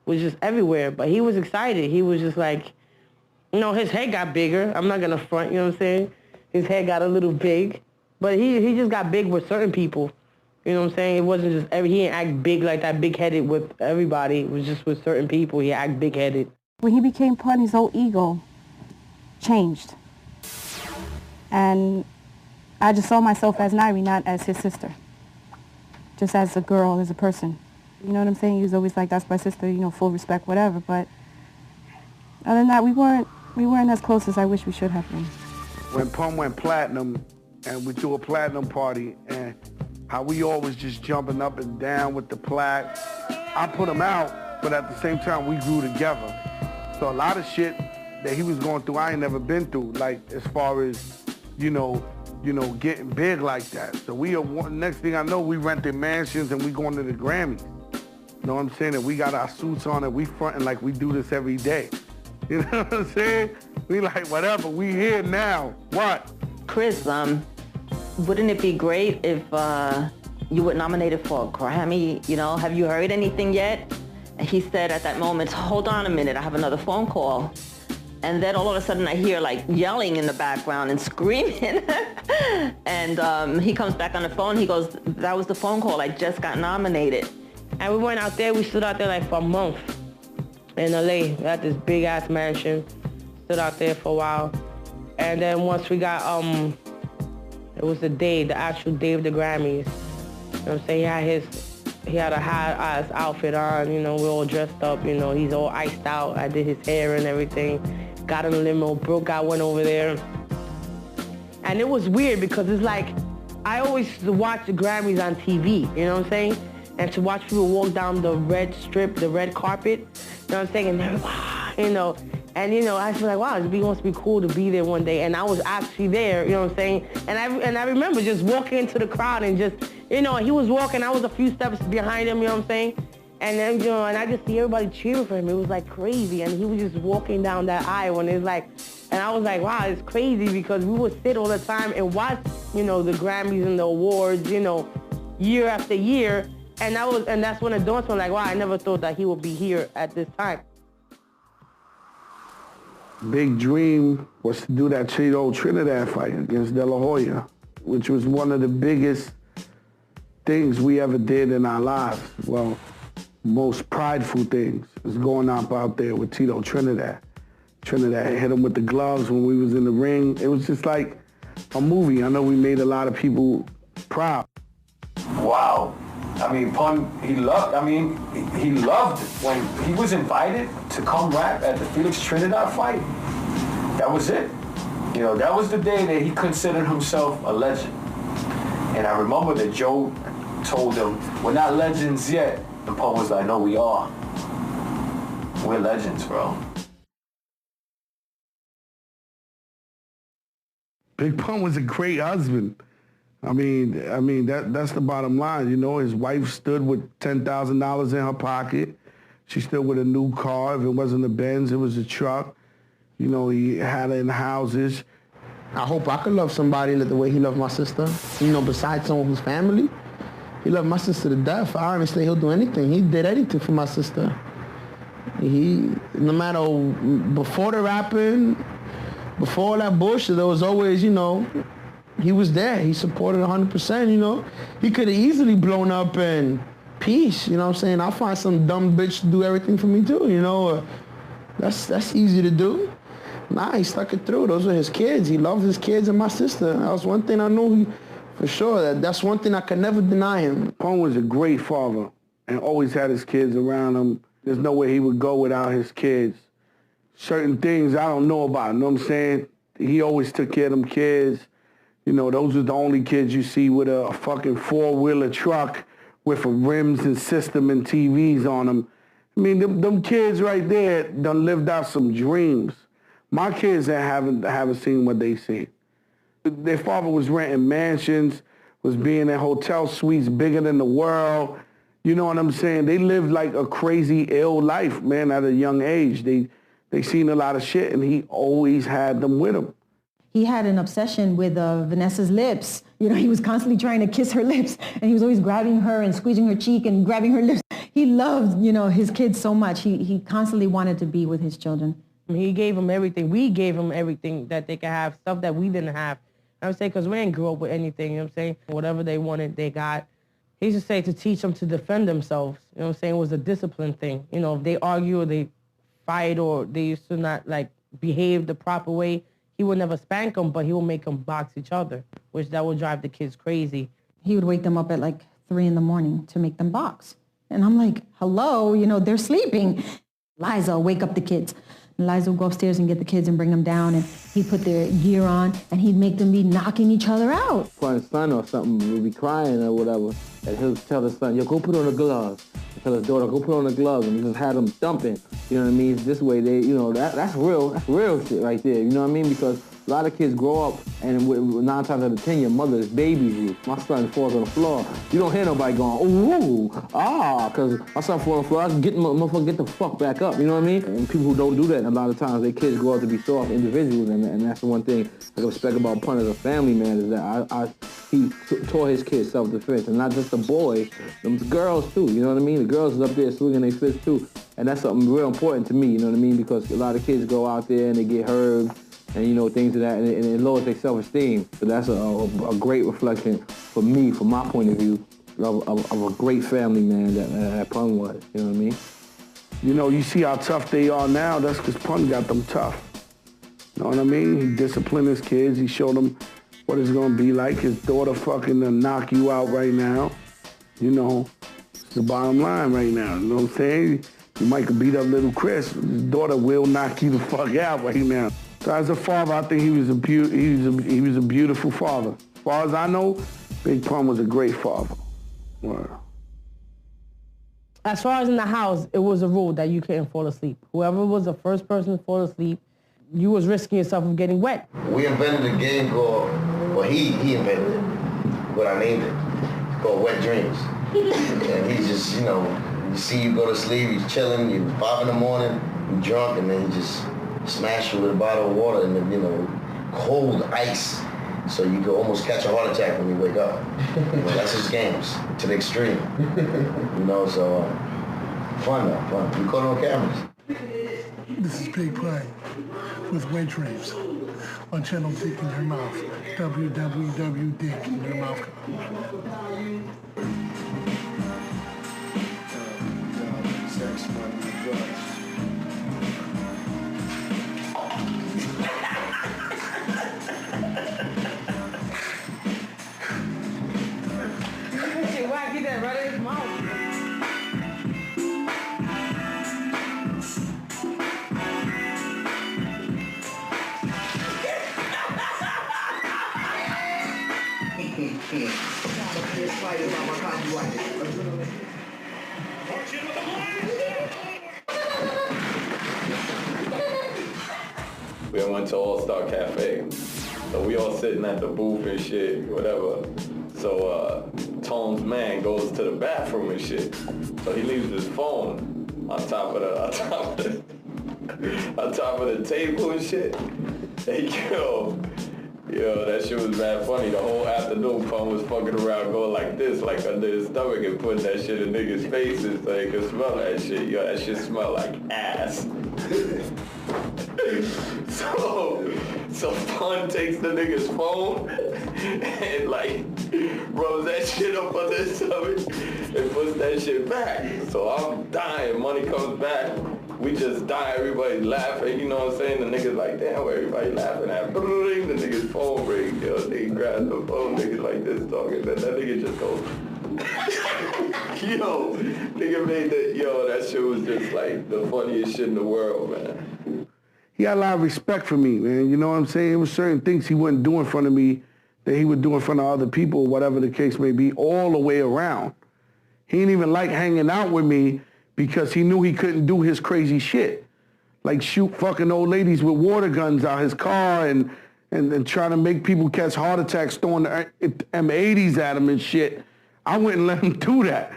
was just everywhere. But he was excited. He was just like, you know, his head got bigger. I'm not going to front, you know what I'm saying? his head got a little big. But he just got big with certain people. You know what I'm saying? It wasn't just he didn't act big like that, big-headed with everybody. It was just with certain people he act big-headed. When he became Pun, his whole ego changed. And I just saw myself as Nairi, not as his sister. Just as a girl, as a person. You know what I'm saying? He was always like, that's my sister, you know, full respect, whatever. But other than that, we weren't as close as I wish we should have been. When Pun went platinum, and we threw a platinum party, and how we always just jumping up and down with the plaque, I put him out, but at the same time, we grew together. So a lot of shit that he was going through, I ain't never been through, like as far as, you know, getting big like that. So next thing I know, we rented mansions and we going to the Grammys. You know what I'm saying? And we got our suits on and we fronting like we do this every day. You know what I'm saying? We like, whatever, we here now. What? Chris, wouldn't it be great if you were nominated for a Grammy? You know, have you heard anything yet? And he said at that moment, hold on a minute, I have another phone call. And then all of a sudden I hear like yelling in the background and screaming. And he comes back on the phone, he goes, that was the phone call, I just got nominated. And we went out there, we stood out there like for a month in LA. We had this big ass mansion, stood out there for a while. And then once we got, it was the actual day of the Grammys. You know what I'm saying? He had a high-ass outfit on, you know, we're all dressed up, you know, he's all iced out. I did his hair and everything. Got in a limo, Brooke went over there. And it was weird because it's like, I always watch the Grammys on TV, you know what I'm saying? And to watch people walk down the red strip, the red carpet, you know what I'm saying? And everybody, you know, and you know, I was like, wow, it'd be going to be cool to be there one day. And I was actually there, you know what I'm saying? And I remember just walking into the crowd and just, you know, he was walking, I was a few steps behind him, you know what I'm saying? And then, you know, and I just see everybody cheering for him. It was like crazy. And he was just walking down that aisle and it's like, and I was like, wow, it's crazy because we would sit all the time and watch, you know, the Grammys and the awards, you know, year after year. And that's when it dawned on me, like, wow, I never thought that he would be here at this time. Big dream was to do that Tito Trinidad fight against De La Hoya, which was one of the biggest things we ever did in our lives. Well, most prideful things is going up out there with Tito Trinidad. Trinidad hit him with the gloves when we was in the ring. It was just like a movie. I know we made a lot of people proud. Wow. I mean, Pun, he loved when he was invited to come rap at the Felix Trinidad fight. That was it. You know, that was the day that he considered himself a legend. And I remember that Joe told him, we're not legends yet. And Pun was like, no, we are. We're legends, bro. Big Pun was a great husband. I mean that's the bottom line. You know, his wife stood with $10,000 in her pocket. She stood with a new car. If it wasn't a Benz, it was a truck. You know, he had it in houses. I hope I could love somebody the way he loved my sister. You know, besides someone who's family. He loved my sister to death. I honestly, he'll do anything. He did anything for my sister. No matter before the rapping, before all that bullshit, there was always, you know, he was there. He supported 100%, you know. He could have easily blown up in peace, you know what I'm saying? I'll find some dumb bitch to do everything for me too, you know. That's easy to do. Nah, he stuck it through. Those were his kids. He loved his kids and my sister. That was one thing I knew for sure. That's one thing I could never deny him. Pun was a great father and always had his kids around him. There's no way he would go without his kids. Certain things I don't know about, you know what I'm saying? He always took care of them kids. You know, those are the only kids you see with a fucking four-wheeler truck with rims and system and TVs on them. I mean, them kids right there done lived out some dreams. My kids that haven't seen what they seen. Their father was renting mansions, was being in hotel suites bigger than the world. You know what I'm saying? They lived like a crazy, ill life, man, at a young age. They seen a lot of shit, and he always had them with him. He had an obsession with Vanessa's lips. You know, he was constantly trying to kiss her lips, and he was always grabbing her and squeezing her cheek and grabbing her lips. He loved, you know, his kids so much. He constantly wanted to be with his children. He gave them everything. We gave them everything that they could have, stuff that we didn't have. I'm saying, because we ain't grew up with anything, you know what I'm saying? Whatever they wanted, they got. He used to say to teach them to defend themselves, you know what I'm saying? It was a discipline thing. You know, if they argue or they fight or they used to not, like, behave the proper way, he would never spank them, but he would make them box each other, which that would drive the kids crazy. He would wake them up at like 3 a.m. to make them box. And I'm like, hello, you know, they're sleeping. Liza will wake up the kids. And Liza would go upstairs and get the kids and bring them down, and he'd put their gear on, and he'd make them be knocking each other out. For his son or something would be crying or whatever, and he'll tell his son, yo, go put on the gloves. And tell his daughter, go put on the gloves, and he just had them thumping. You know what I mean? This way, they, you know, that's real shit right there. You know what I mean? Because a lot of kids grow up, and 9 times out of 10, your mother babies you. My son falls on the floor. You don't hear nobody going, ooh, because my son falls on the floor. I get motherfucker, get the fuck back up. You know what I mean? And people who don't do that, a lot of times, their kids grow up to be soft individuals, and that's the one thing I respect about Pun as a family man is that he taught his kids self-defense, and not just the boys, the girls too. You know what I mean? The girls is up there swinging their fists too, and that's something real important to me. You know what I mean? Because a lot of kids go out there and they get hurt. And, you know, things of that, and it lowers their self-esteem. So that's a great reflection for me, from my point of view, of a great family man that Pun was, you know what I mean? You know, you see how tough they are now, that's because Pun got them tough. You know what I mean? He disciplined his kids, he showed them what it's gonna be like. His daughter fucking to knock you out right now. You know, it's the bottom line right now, you know what I'm saying? You might could beat up little Chris, his daughter will knock you the fuck out right now. So as a father, I think he was a beautiful father. As far as I know, Big Pun was a great father. Wow. As far as in the house, it was a rule that you couldn't fall asleep. Whoever was the first person to fall asleep, you was risking yourself of getting wet. We invented a game called, well, he invented it, what I named it. It's called Wet Dreams. And he just, you know, you see you go to sleep, you're chilling, you're 5 in the morning, you're drunk, and then you just smash you with a bottle of water and then, you know, cold ice, so you could almost catch a heart attack when you wake up. You know, that's his games, to the extreme. You know, so fun though, fun. We caught it on cameras. This is Big Pun with Wet Dreams on channel Dick in Your Mouth, www.dickinyourmouth.com. Get that right in his mouth. We went to All-Star Cafe, so we all sitting at the booth and shit, whatever. So Tone's man goes to the bathroom and shit. So he leaves his phone on top of the table and shit. Hey, yo, that shit was mad funny. The whole afternoon, Pun was fucking around going like this, like under his stomach, and putting that shit in niggas' faces so they could smell that shit. Yo, that shit smelled like ass. So Pun takes the nigga's phone and like rubs that shit up under his stomach and puts that shit back. So I'm dying. Money comes back. We just die. Everybody's laughing. You know what I'm saying? The niggas like, damn, where everybody laughing at? The nigga's phone ring. Yo, nigga grabs the phone. Niggas like this talking. Then that nigga just goes. Yo, nigga made that. Yo, that shit was just like the funniest shit in the world, man. He had a lot of respect for me, man. You know what I'm saying? There was certain things he wouldn't do in front of me that he would do in front of other people, whatever the case may be, all the way around. He didn't even like hanging out with me because he knew he couldn't do his crazy shit. Like shoot fucking old ladies with water guns out his car and trying to make people catch heart attacks throwing the M80s at him and shit. I wouldn't let him do that.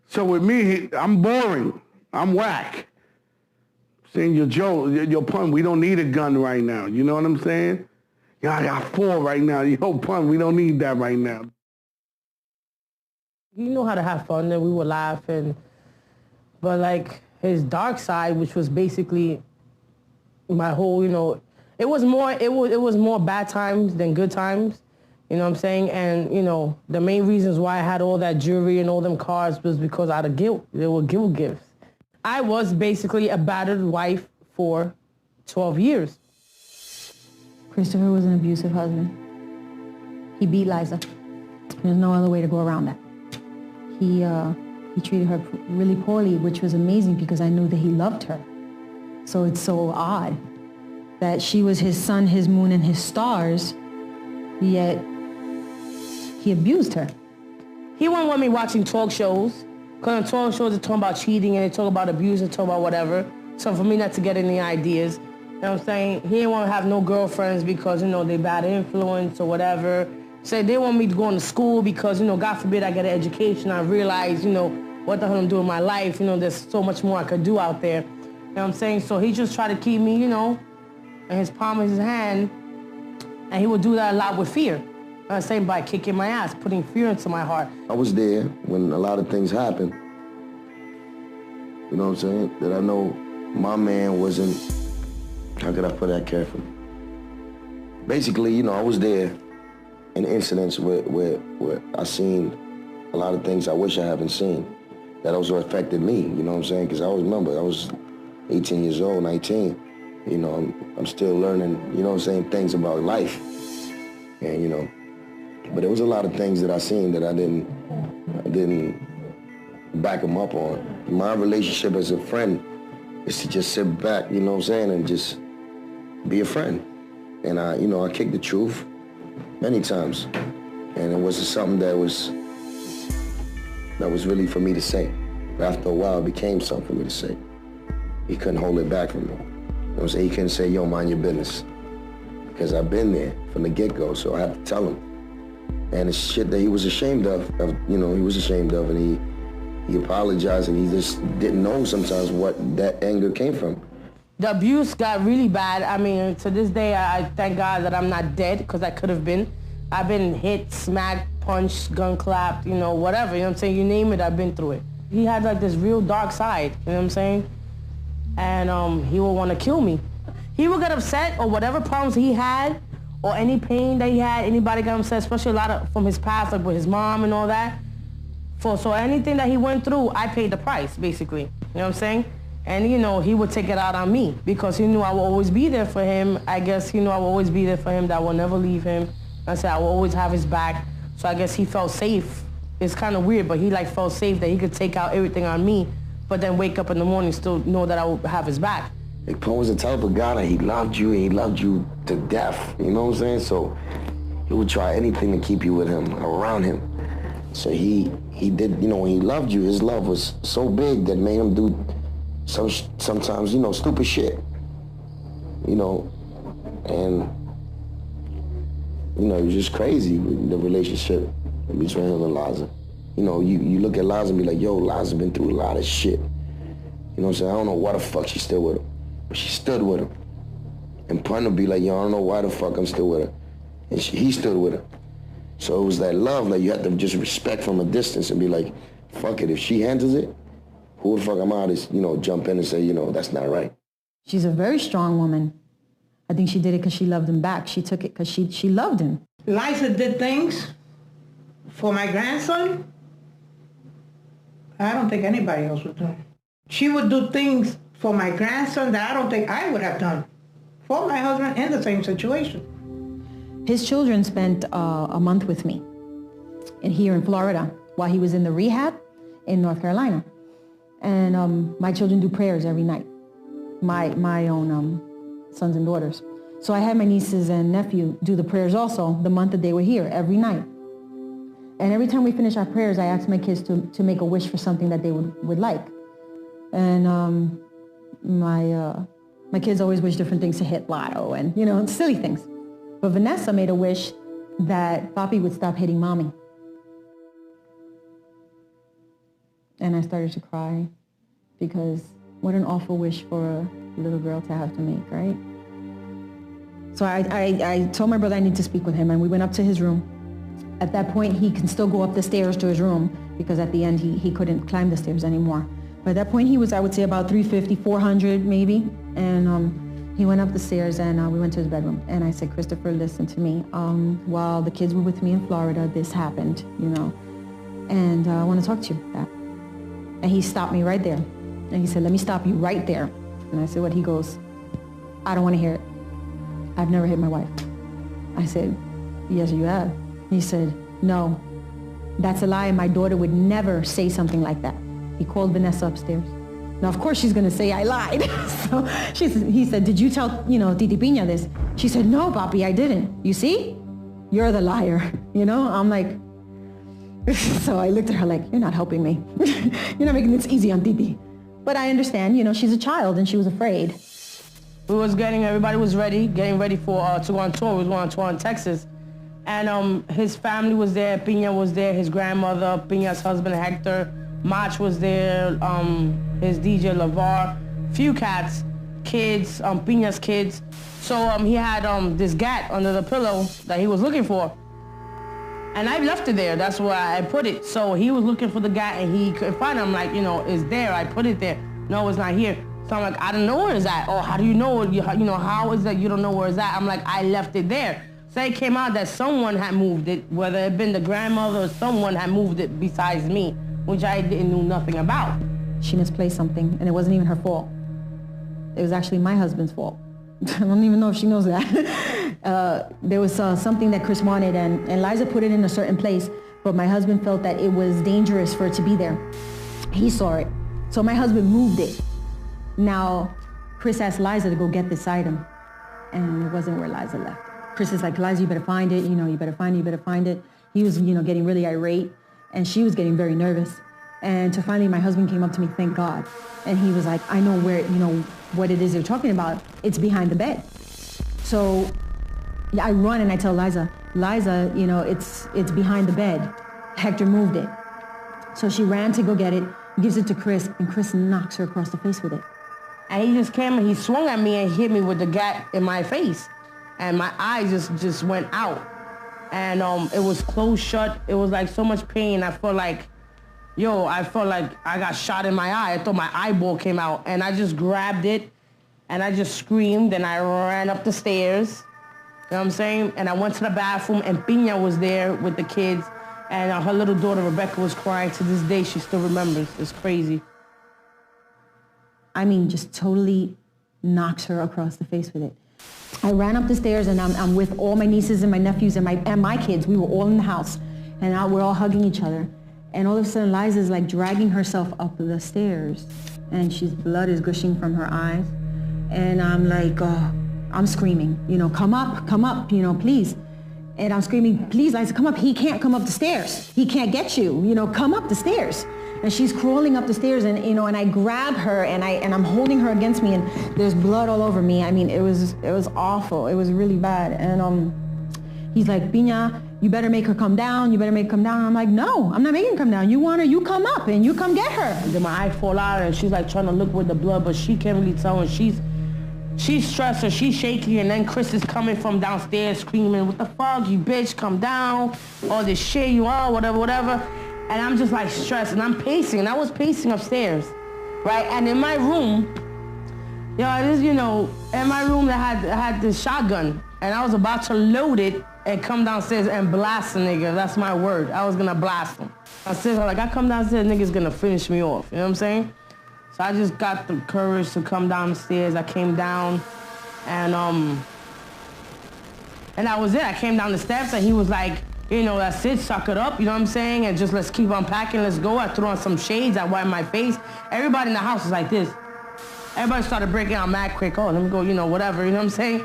So with me, I'm boring. I'm whack. Saying, yo, Pun, we don't need a gun right now. You know what I'm saying? Yo, I got 4 right now. Yo, Pun, we don't need that right now. You know how to have fun, and we would laugh, but like his dark side, which was basically my whole, you know, it was more bad times than good times. You know what I'm saying? And, you know, the main reasons why I had all that jewelry and all them cars was because out of guilt. They were guilt gifts. I was basically a battered wife for 12 years. Christopher was an abusive husband. He beat Liza. There's no other way to go around that. He treated her really poorly, which was amazing because I knew that he loved her. So it's so odd that she was his sun, his moon, and his stars, yet he abused her. He wouldn't want me watching talk shows, because on talk shows they talk about cheating and they talk about abuse and talk about whatever. So for me not to get any ideas, you know what I'm saying? He didn't want to have no girlfriends because, you know, they bad influence or whatever. So they want me to go into school because, you know, God forbid I get an education. I realize, you know, what the hell I'm doing in my life. You know, there's so much more I could do out there. You know what I'm saying? So he just tried to keep me, you know, in his palm of his hand. And he would do that a lot with fear. I'm saying by kicking my ass, putting fear into my heart. I was there when a lot of things happened. You know what I'm saying? That I know my man wasn't, how could I put that carefully? Basically, you know, I was there in incidents where I seen a lot of things I wish I haven't seen that also affected me, you know what I'm saying? Because I always remember, I was 18 years old, 19. You know, I'm still learning, you know what I'm saying, things about life. And, you know, but there was a lot of things that I seen that I didn't back him up on. My relationship as a friend is to just sit back, you know what I'm saying, and just be a friend. And you know, I kicked the truth many times. And it wasn't something that was really for me to say. But after a while, it became something for me to say. He couldn't hold it back from me. You know what I'm saying? He couldn't say, yo, mind your business. Because I've been there from the get-go, so I have to tell him. And it's shit that he was ashamed of, you know, he was ashamed of, and he apologized, and he just didn't know sometimes what that anger came from. The abuse got really bad. I mean, to this day, I thank God that I'm not dead, because I could have been. I've been hit, smacked, punched, gun clapped, you know, whatever, you know what I'm saying? You name it, I've been through it. He had like this real dark side, you know what I'm saying? And he would want to kill me. He would get upset or whatever problems he had or any pain that he had, anybody got upset, especially a lot of from his past, like with his mom and all that. So anything that he went through, I paid the price, basically. You know what I'm saying? And, you know, he would take it out on me because he knew I would always be there for him. I guess he knew I would always be there for him, that I will never leave him. I said I will always have his back. So I guess he felt safe. It's kind of weird, but he like felt safe that he could take out everything on me, but then wake up in the morning still know that I will have his back. Big Pun was the type of guy that he loved you to death, you know what I'm saying? So he would try anything to keep you with him, around him. So he did, you know, when he loved you, his love was so big that made him do sometimes, you know, stupid shit, you know, and, you know, it was just crazy, the relationship between him and Liza. You know, you look at Liza and be like, yo, Liza been through a lot of shit. You know what I'm saying? I don't know why the fuck she's still with him. But she stood with him. And Pun would be like, yo, I don't know why the fuck I'm still with her. And he stood with her. So it was that love, like you had to just respect from a distance and be like, fuck it, if she handles it, who the fuck am I to, you know, jump in and say, you know, that's not right. She's a very strong woman. I think she did it because she loved him back. She took it because she loved him. Liza did things for my grandson I don't think anybody else would do. She would do things for my grandson that I don't think I would have done for my husband in the same situation. His children spent a month with me here in Florida while he was in the rehab in North Carolina. And my children do prayers every night, my own sons and daughters. So I had my nieces and nephew do the prayers also the month that they were here, every night. And every time we finish our prayers, I asked my kids to make a wish for something that they would like. And my kids always wish different things, to hit lotto and, you know, silly things. But Vanessa made a wish that Papi would stop hitting Mommy. And I started to cry because what an awful wish for a little girl to have to make, right? So I told my brother I need to speak with him, and we went up to his room. At that point, he can still go up the stairs to his room because at the end he couldn't climb the stairs anymore. But at that point he was, I would say, about 350, 400 maybe. And He went up the stairs and we went to his bedroom. And I said, Christopher, listen to me. While the kids were with me in Florida, this happened, you know. And I want to talk to you about that. And he stopped me right there. And he said, let me stop you right there. And I said, what? He goes, I don't want to hear it. I've never hit my wife. I said, yes, you have. He said, no, that's a lie. My daughter would never say something like that. He called Vanessa upstairs. Now, of course, she's going to say I lied. So he said, did you tell, you know, Titi Piña this? She said, no, papi, I didn't. You see? You're the liar. You know, I'm like, so I looked at her like, you're not helping me. You're not making this easy on Titi. But I understand, you know, she's a child and she was afraid. Everybody was ready, getting ready for to go on tour. We was going on tour in Texas. And his family was there, Piña was there, his grandmother, Piña's husband, Hector, Mach was there, his DJ, LeVar, few cats, kids, Piña's kids. So he had this gat under the pillow that he was looking for. And I left it there, that's where I put it. So he was looking for the gat and he couldn't find it. I'm like, you know, it's there, I put it there. No, it's not here. So I'm like, I don't know where it's at. Oh, how do you know? You know, how is that you don't know where it's at? I'm like, I left it there. So it came out that someone had moved it, whether it been the grandmother or someone had moved it besides me, which I didn't know nothing about. She misplaced something, and it wasn't even her fault. It was actually my husband's fault. I don't even know if she knows that. There was something that Chris wanted, and Liza put it in a certain place, but my husband felt that it was dangerous for it to be there. He saw it. So my husband moved it. Now, Chris asked Liza to go get this item, and it wasn't where Liza left. Chris is like, Liza, you better find it, you know, you better find it, you better find it. He was, you know, getting really irate, and she was getting very nervous. And finally, my husband came up to me, thank God. And he was like, I know where, you know, what it is you're talking about. It's behind the bed. So yeah, I run and I tell Liza, you know, it's behind the bed. Hector moved it. So she ran to go get it, gives it to Chris, and Chris knocks her across the face with it. And he just came and he swung at me and hit me with the gat in my face. And my eye just went out. And it was closed shut. It was like so much pain. I felt like I got shot in my eye. I thought my eyeball came out. And I just grabbed it and I just screamed and I ran up the stairs. You know what I'm saying? And I went to the bathroom and Piña was there with the kids. And her little daughter, Rebecca, was crying. To this day, she still remembers. It's crazy. I mean, just totally knocks her across the face with it. I ran up the stairs and I'm with all my nieces and my nephews and my kids. We were all in the house and we're all hugging each other. And all of a sudden, Liza's like dragging herself up the stairs and blood is gushing from her eyes. And I'm like, I'm screaming, you know, come up, you know, please. And I'm screaming, please, Liza, come up. He can't come up the stairs. He can't get you, you know, come up the stairs. And she's crawling up the stairs and, you know, and I grab her and I'm holding her against me and there's blood all over me. I mean, it was awful. It was really bad. And he's like, Piña, you better make her come down. You better make her come down. And I'm like, no, I'm not making her come down. You want her, you come up and you come get her. And then my eye fall out and she's like trying to look with the blood, but she can't really tell. And she's stressed and she's shaky. And then Chris is coming from downstairs screaming, what the fuck, you bitch, come down. All this shit you are, whatever. And I'm just like stressed and I'm pacing. And I was pacing upstairs, right? And in my room, in my room I had this shotgun. And I was about to load it and come downstairs and blast a nigga. That's my word. I was gonna blast him. I said, like, I come downstairs, nigga's gonna finish me off. You know what I'm saying? So I just got the courage to come down the stairs. I came down and that was it. I came down the steps and he was like, you know, that's it, suck it up, you know what I'm saying? And just let's keep unpacking, let's go. I threw on some shades, I wiped my face. Everybody in the house was like this. Everybody started breaking out mad quick. Oh, let me go, you know, whatever, you know what I'm saying?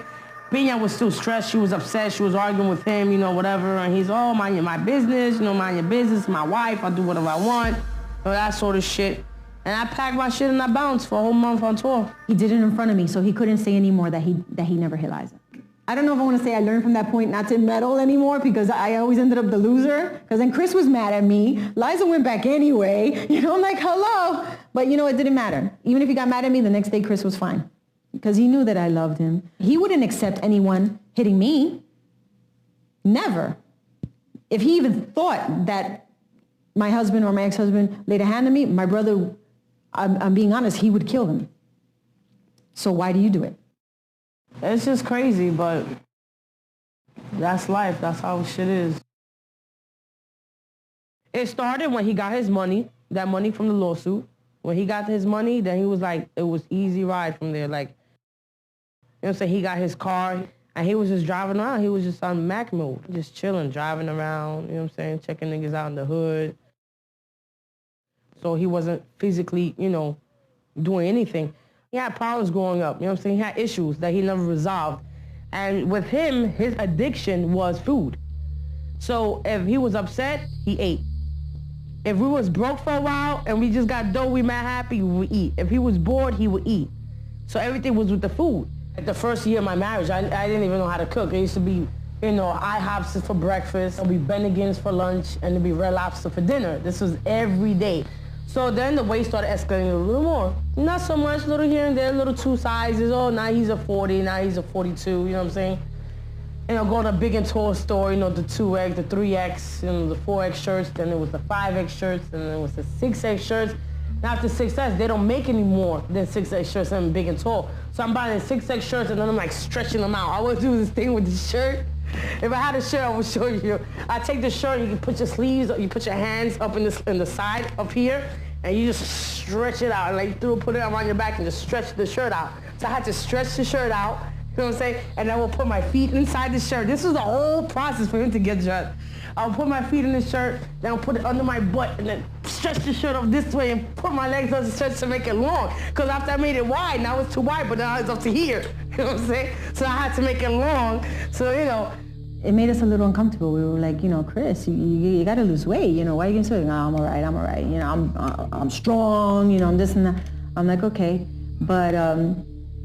Piña was still stressed, she was upset, she was arguing with him, you know, whatever. And he's, oh, mind my business, you know, mind your business, my wife, I do whatever I want, you know, that sort of shit. And I packed my shit and I bounced for a whole month on tour. He did it in front of me, so he couldn't say anymore that he never hit Liza. I don't know if I want to say I learned from that point not to meddle anymore because I always ended up the loser. Because then Chris was mad at me. Liza went back anyway. You know, I'm like, hello. But you know, it didn't matter. Even if he got mad at me, the next day Chris was fine. Because he knew that I loved him. He wouldn't accept anyone hitting me. Never. If he even thought that my husband or my ex-husband laid a hand on me, my brother, I'm being honest, he would kill him. So why do you do it? It's just crazy, but that's life. That's how shit is. It started when he got his money, that money from the lawsuit. When he got his money, then he was like, it was easy ride from there. Like, you know what I'm saying? He got his car, and he was just driving around. He was just on Mac mode, just chilling, driving around, you know what I'm saying? Checking niggas out in the hood. So he wasn't physically, you know, doing anything. He had problems growing up, you know what I'm saying? He had issues that he never resolved. And with him, his addiction was food. So if he was upset, he ate. If we was broke for a while and we just got dough, we mad happy, we would eat. If he was bored, he would eat. So everything was with the food. Like the first year of my marriage, I didn't even know how to cook. It used to be, you know, IHOPs for breakfast, it'd be Bennigan's for lunch, and it'd be Red Lobster for dinner. This was every day. So then the weight started escalating a little more. Not so much, little here and there, little 2 sizes. Oh, now he's a 40, now he's a 42, you know what I'm saying? You know, go to a big and tall store, you know, the 2X, the 3X, you know, the 4X shirts, then it was the 5X shirts, and then it was the 6X shirts. Now after 6X, they don't make any more than 6X shirts and big and tall. So I'm buying the 6X shirts and then I'm like stretching them out. I always do this thing with the shirt. If I had a shirt, I would show you. I take the shirt, you can put your sleeves, you put your hands up in the side up here, and you just stretch it out. And like put it around your back and just stretch the shirt out. So I had to stretch the shirt out. You know what I'm saying? And I will put my feet inside the shirt. This was the whole process for him to get dressed. I'll put my feet in the shirt, then I'll put it under my butt, and then stretch the shirt up this way and put my legs on the stretch to make it long. Because after I made it wide, now it's too wide, but now it's up to here. You know what I'm saying? So I had to make it long. So, you know. It made us a little uncomfortable. We were like, you know, Chris, you got to lose weight. You know, why are you going to say, no, I'm all right. You know, I'm strong, you know, I'm this and that. I'm like, okay. But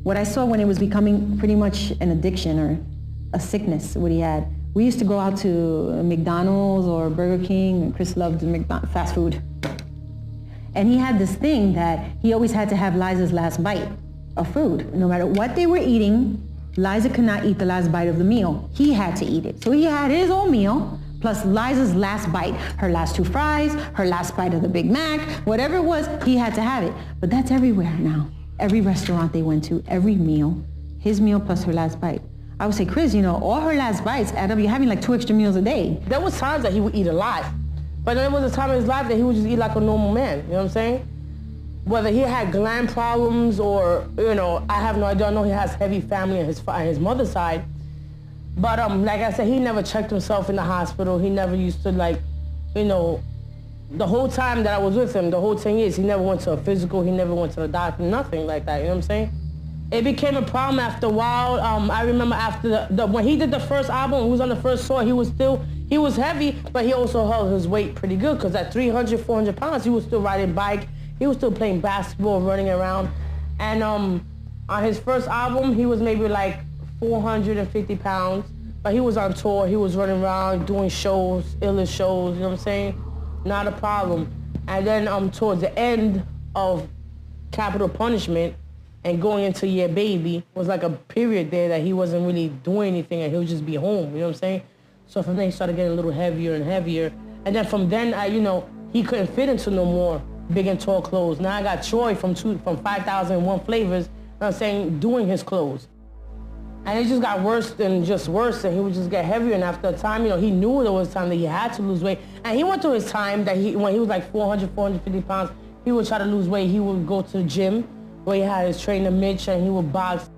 what I saw when it was becoming pretty much an addiction or a sickness, what he had, we used to go out to McDonald's or Burger King, and Chris loved fast food. And he had this thing that he always had to have Liza's last bite of food. No matter what they were eating, Liza could not eat the last bite of the meal. He had to eat it. So he had his own meal, plus Liza's last bite, her last 2 fries, her last bite of the Big Mac, whatever it was, he had to have it. But that's everywhere now. Every restaurant they went to, every meal, his meal plus her last bite. I would say, Chris, you know, all her last bites add up, you're having like 2 extra meals a day. There was times that he would eat a lot, but there was a time in his life that he would just eat like a normal man, you know what I'm saying? Whether he had gland problems or, you know, I have no idea. I know he has heavy family on his mother's side. But like I said, he never checked himself in the hospital. He never used to, like, you know, the whole time that I was with him, the whole 10 years, he never went to a physical. He never went to the doctor, nothing like that, you know what I'm saying? It became a problem after a while. I remember after when he did the first album, he was on the first tour, he was heavy, but he also held his weight pretty good because at 300, 400 pounds, he was still riding bike. He was still playing basketball, running around. And on his first album, he was maybe like 450 pounds. But he was on tour. He was running around, doing shows, illest shows, you know what I'm saying? Not a problem. And then towards the end of Capital Punishment and going into Yeah Baby was like a period there that he wasn't really doing anything and he would just be home, you know what I'm saying? So from there, he started getting a little heavier and heavier. And then from then, you know, he couldn't fit into no more big and tall clothes. Now I got Troy from 5,001 Flavors, you know what I'm saying, doing his clothes. And it just got worse and just worse, and he would just get heavier. And after a time, you know, he knew there was time that he had to lose weight. And he went through his time that when he was like 400, 450 pounds, he would try to lose weight. He would go to the gym where he had his trainer Mitch, and he would box.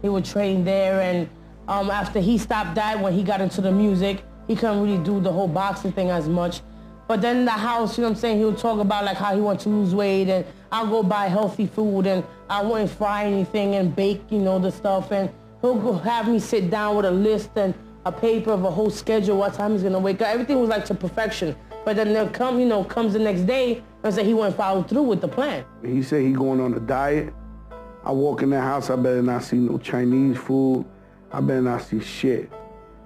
He would train there. And after he stopped that, when he got into the music, he couldn't really do the whole boxing thing as much. But then in the house, you know what I'm saying, he would talk about like how he wants to lose weight, and I'll go buy healthy food, and I wouldn't fry anything and bake, you know, the stuff. And he'll go have me sit down with a list and a paper of a whole schedule, what time he's going to wake up. Everything was like to perfection. But then they'll come, you know, comes the next day and say he wouldn't follow through with the plan. He said he going on a diet. I walk in that house, I better not see no Chinese food. I better not see shit.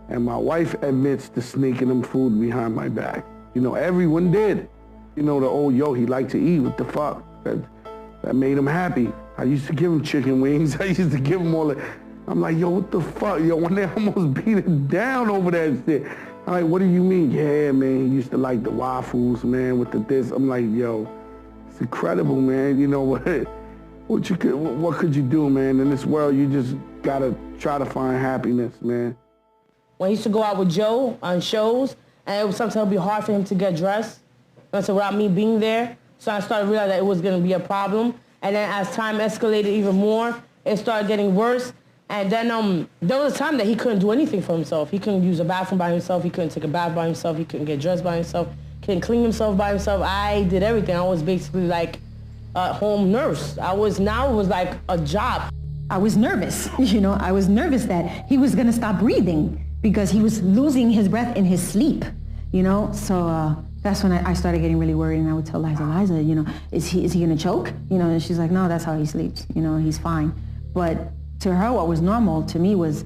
And my wife admits to sneaking them food behind my back. You know, everyone did. You know, the old, yo, he liked to eat, what the fuck? That made him happy. I used to give him chicken wings. I used to give him all that. I'm like, yo, what the fuck? Yo, when they almost beat it down over that shit. I'm like, what do you mean? Yeah, man, he used to like the waffles, man, with the this. I'm like, yo, it's incredible, man. You know what? What could you do, man? In this world, you just gotta try to find happiness, man. When he used to go out with Joe on shows, and it was sometimes it would be hard for him to get dressed. And so without me being there, so I started realizing that it was going to be a problem. And then as time escalated even more, it started getting worse. And then there was a time that he couldn't do anything for himself. He couldn't use a bathroom by himself. He couldn't take a bath by himself. He couldn't get dressed by himself. Couldn't clean himself by himself. I did everything. I was basically like a home nurse. Now it was like a job. I was nervous, I was nervous that he was going to stop breathing because he was losing his breath in his sleep, So that's when I started getting really worried, and I would tell Liza, is he going to choke? And she's like, no, that's how he sleeps. He's fine. But to her, what was normal to me was,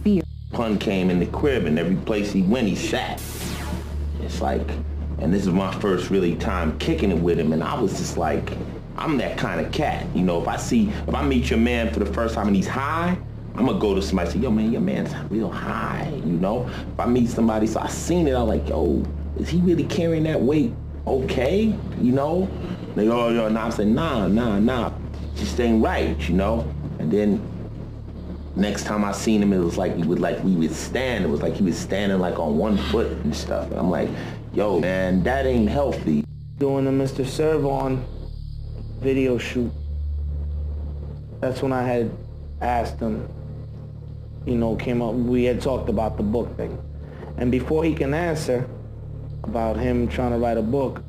fear. Pun came in the crib, and every place he went, he sat. It's like, and this is my first really time kicking it with him, and I was just like, I'm that kind of cat. If I meet your man for the first time and he's high, I'm gonna go to somebody and say, yo man, your man's real high, If I meet somebody, so I seen it, I'm like, yo, is he really carrying that weight okay, They go, yo, nah, I'm saying, nah, just ain't right, And then next time I seen him, it was like we would stand, it was like he was standing like on one foot and stuff. And I'm like, yo, man, that ain't healthy. Doing the Mr. Servon video shoot, that's when I had asked him, came up, we had talked about the book thing. And before he can answer about him trying to write a book,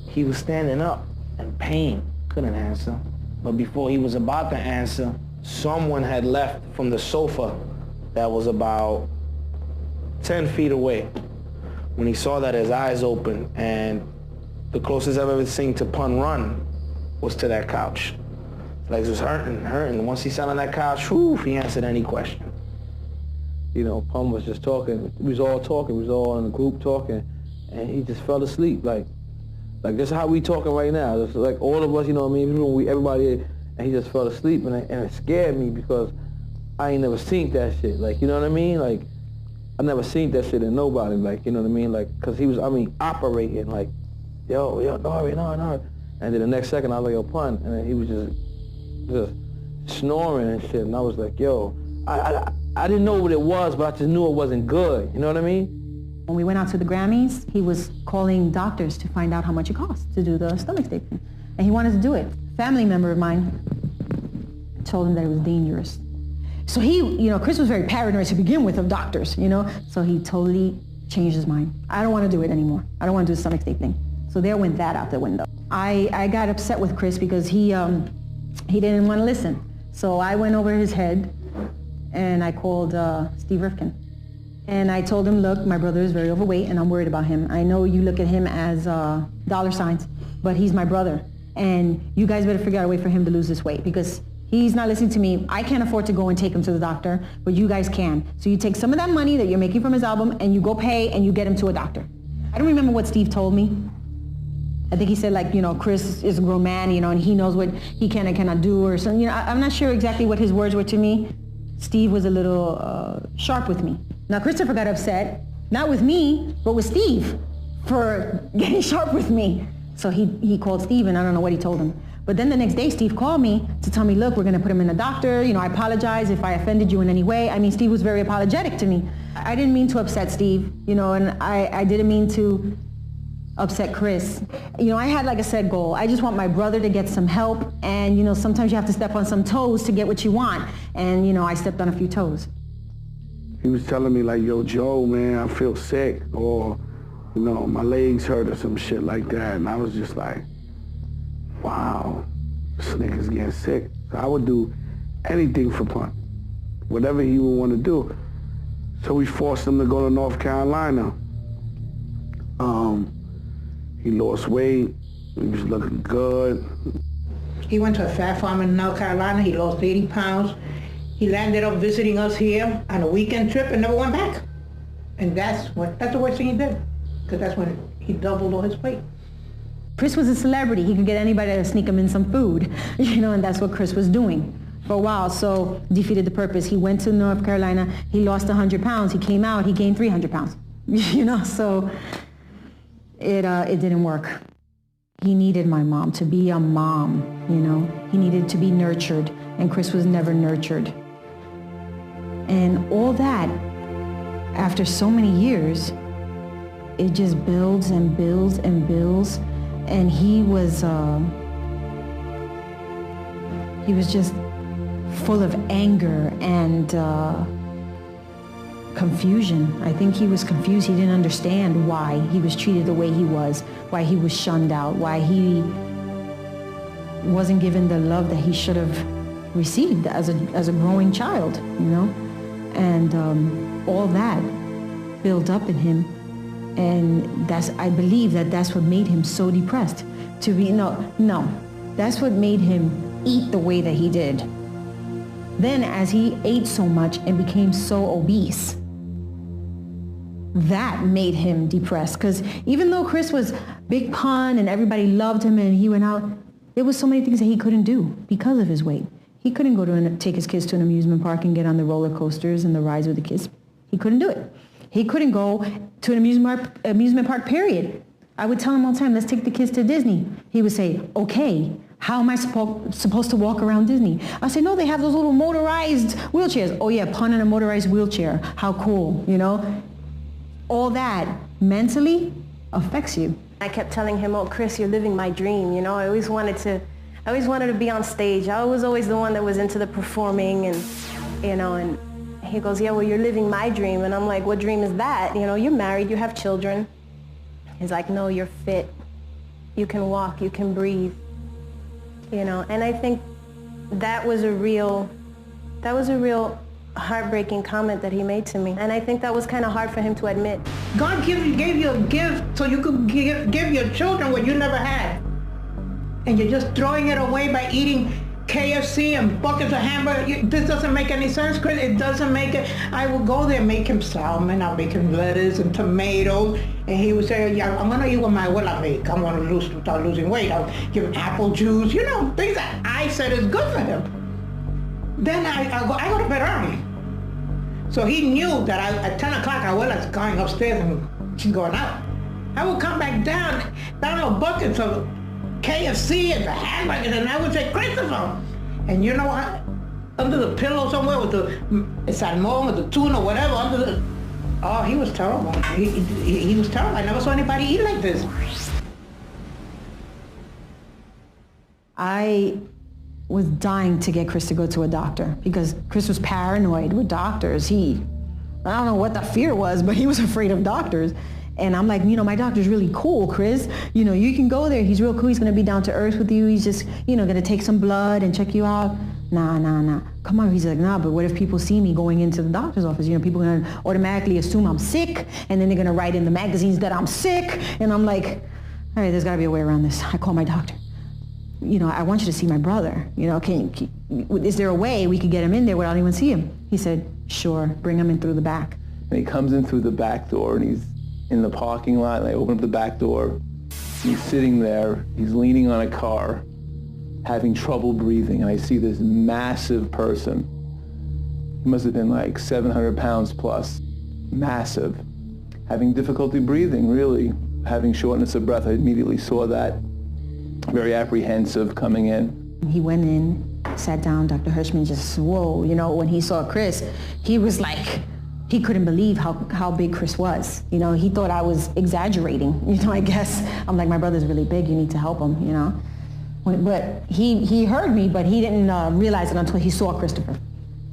he was standing up in pain, couldn't answer. But before he was about to answer, someone had left from the sofa that was about 10 feet away. When he saw that, his eyes opened, and the closest I've ever seen to Pun run was to that couch. Legs was hurting. Once he sat on that couch, he answered any question. Pun was just talking. We was all talking. We was all in a group talking, and he just fell asleep. Like this is how we talking right now. Just like all of us, everybody, and he just fell asleep, and it scared me because I ain't never seen that shit. Like, you know what I mean? Like, I never seen that shit in nobody. Like, you know what I mean? Like, cause he was, operating like, yo, Nori, no. And then the next second I was like, yo, Pun, and then he was just snoring and shit, and I was like, yo, I didn't know what it was, but I just knew it wasn't good. You know what I mean? When we went out to the Grammys, he was calling doctors to find out how much it cost to do the stomach stapling, and he wanted to do it. A family member of mine told him that it was dangerous. So he, Chris was very paranoid to begin with of doctors, so he totally changed his mind. I don't want to do it anymore. I don't want to do the stomach stapling. So there went that out the window. I got upset with Chris because he didn't want to listen. So I went over his head and I called Steve Rifkin. And I told him, look, my brother is very overweight and I'm worried about him. I know you look at him as dollar signs, but he's my brother. And you guys better figure out a way for him to lose this weight because he's not listening to me. I can't afford to go and take him to the doctor, but you guys can. So you take some of that money that you're making from his album and you go pay and you get him to a doctor. I don't remember what Steve told me. I think he said Chris is a grown man, and he knows what he can and cannot do or something. I'm not sure exactly what his words were to me. Steve was a little sharp with me. Now Christopher got upset, not with me, but with Steve for getting sharp with me. So he called Steve and I don't know what he told him. But then the next day Steve called me to tell me, look, we're going to put him in a doctor. I apologize if I offended you in any way. I mean, Steve was very apologetic to me. I didn't mean to upset Steve, and I didn't mean to upset Chris. I had like a set goal. I just want my brother to get some help and, sometimes you have to step on some toes to get what you want. And, I stepped on a few toes. He was telling me like, yo, Joe, man, I feel sick or, my legs hurt or some shit like that. And I was just like, wow, this nigga's getting sick. So I would do anything for Pun, whatever he would want to do. So we forced him to go to North Carolina. He lost weight. He was looking good. He went to a fat farm in North Carolina. He lost 80 pounds. He landed up visiting us here on a weekend trip and never went back. And that's the worst thing he did, because that's when he doubled all his weight. Chris was a celebrity. He could get anybody to sneak him in some food, and that's what Chris was doing for a while. So defeated the purpose. He went to North Carolina. He lost 100 pounds. He came out. He gained 300 pounds. So it didn't work. He needed my mom to be a mom. He needed to be nurtured. and Chris was never nurtured. And all that, after so many years, it just builds and builds and builds. And he was just full of anger and confusion. I think he was confused. He didn't understand why he was treated the way he was, why he was shunned out, why he wasn't given the love that he should have received as a growing child, you know? And all that built up in him. And I believe that's what made him so depressed. That's what made him eat the way that he did. Then as he ate so much and became so obese, that made him depressed. Because even though Chris was big pun and everybody loved him and he went out, there was so many things that he couldn't do because of his weight. He couldn't go take his kids to an amusement park and get on the roller coasters and the rides with the kids. He couldn't do it. He couldn't go to an amusement park, period. I would tell him all the time, let's take the kids to Disney. He would say, okay, how am I supposed to walk around Disney? I said, no, they have those little motorized wheelchairs. Oh yeah, pun in a motorized wheelchair. How cool, you know? All that mentally affects you. I kept telling him, oh, Chris, you're living my dream. You know, I always wanted to be on stage. I was always the one that was into the performing and, you know, and he goes, yeah, well, you're living my dream. And I'm like, what dream is that? You know, you're married, you have children. He's like, no, you're fit. You can walk, you can breathe. You know, and I think that was a real heartbreaking comment that he made to me. And I think that was kind of hard for him to admit. God gave you a gift so you could give your children what you never had. And you're just throwing it away by eating KFC and buckets of hamburger. This doesn't make any sense, Chris. It doesn't make it. I would go there and make him salmon. I'll make him lettuce and tomatoes. And he would say, yeah, I'm going to eat what my abuela make. I'm going to start losing weight. I'll give him apple juice. You know, things that I said is good for him. Then I go to bed early. So he knew that at 10 o'clock, abuela's going upstairs and she's going out. I would come back down with buckets of KFC and the hamburgers, and I would say, Christopher. And you know what? Under the pillow somewhere with the salmon or the tuna or whatever, oh, he was terrible. He was terrible. I never saw anybody eat like this. I was dying to get Chris to go to a doctor because Chris was paranoid with doctors. I don't know what the fear was, but he was afraid of doctors. And I'm like, you know, my doctor's really cool, Chris. You know, you can go there. He's real cool. He's going to be down to earth with you. He's just, you know, going to take some blood and check you out. Nah. Come on. He's like, nah, but what if people see me going into the doctor's office? You know, people are going to automatically assume I'm sick, and then they're going to write in the magazines that I'm sick. And I'm like, all right, there's got to be a way around this. I call my doctor. You know, I want you to see my brother. You know, is there a way we could get him in there without anyone see him? He said, sure, bring him in through the back. And he comes in through the back door, and he's in the parking lot, and I open up the back door. He's sitting there, he's leaning on a car, having trouble breathing, and I see this massive person. He must have been like 700 pounds plus, massive, having difficulty breathing, really, having shortness of breath. I immediately saw that, very apprehensive coming in. He went in, sat down, Dr. Hirschman just, whoa, you know, when he saw Chris, he was like, he couldn't believe how big Chris was. You know, he thought I was exaggerating. You know, I guess I'm like, my brother's really big. You need to help him, you know. But he heard me, but he didn't realize it until he saw Christopher.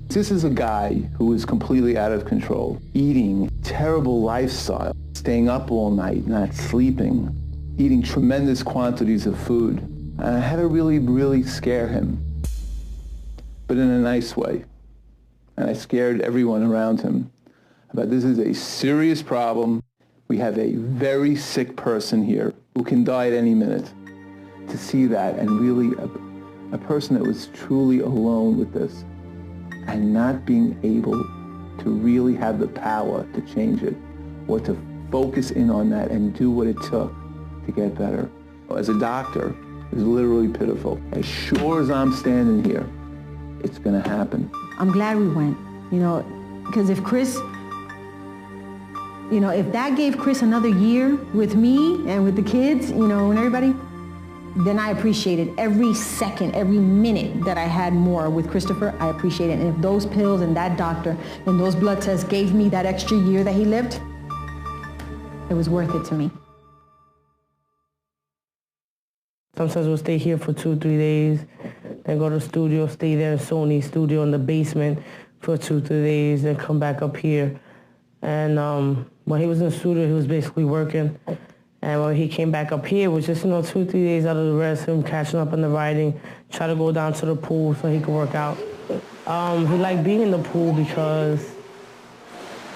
This is a guy who is completely out of control, eating terrible lifestyle, staying up all night, not sleeping, eating tremendous quantities of food. And I had to really, really scare him, but in a nice way. And I scared everyone around him. But this is a serious problem. We have a very sick person here who can die at any minute. To see that, and really a person that was truly alone with this and not being able to really have the power to change it or to focus in on that and do what it took to get better. As a doctor, it's literally pitiful. As sure as I'm standing here, it's going to happen. I'm glad we went, you know, because if Chris, you know, if that gave Chris another year with me and with the kids, you know, and everybody, then I appreciated every second, every minute that I had more with Christopher. I appreciated it. And if those pills and that doctor and those blood tests gave me that extra year that he lived, it was worth it to me. Sometimes we'll stay here for 2-3 days, then go to the studio, stay there in Sony studio in the basement for 2-3 days, then come back up here. And when he was in the studio, he was basically working. And when he came back up here, it was just, 2-3 days out of the rest, him catching up on the writing, try to go down to the pool so he could work out. He liked being in the pool because,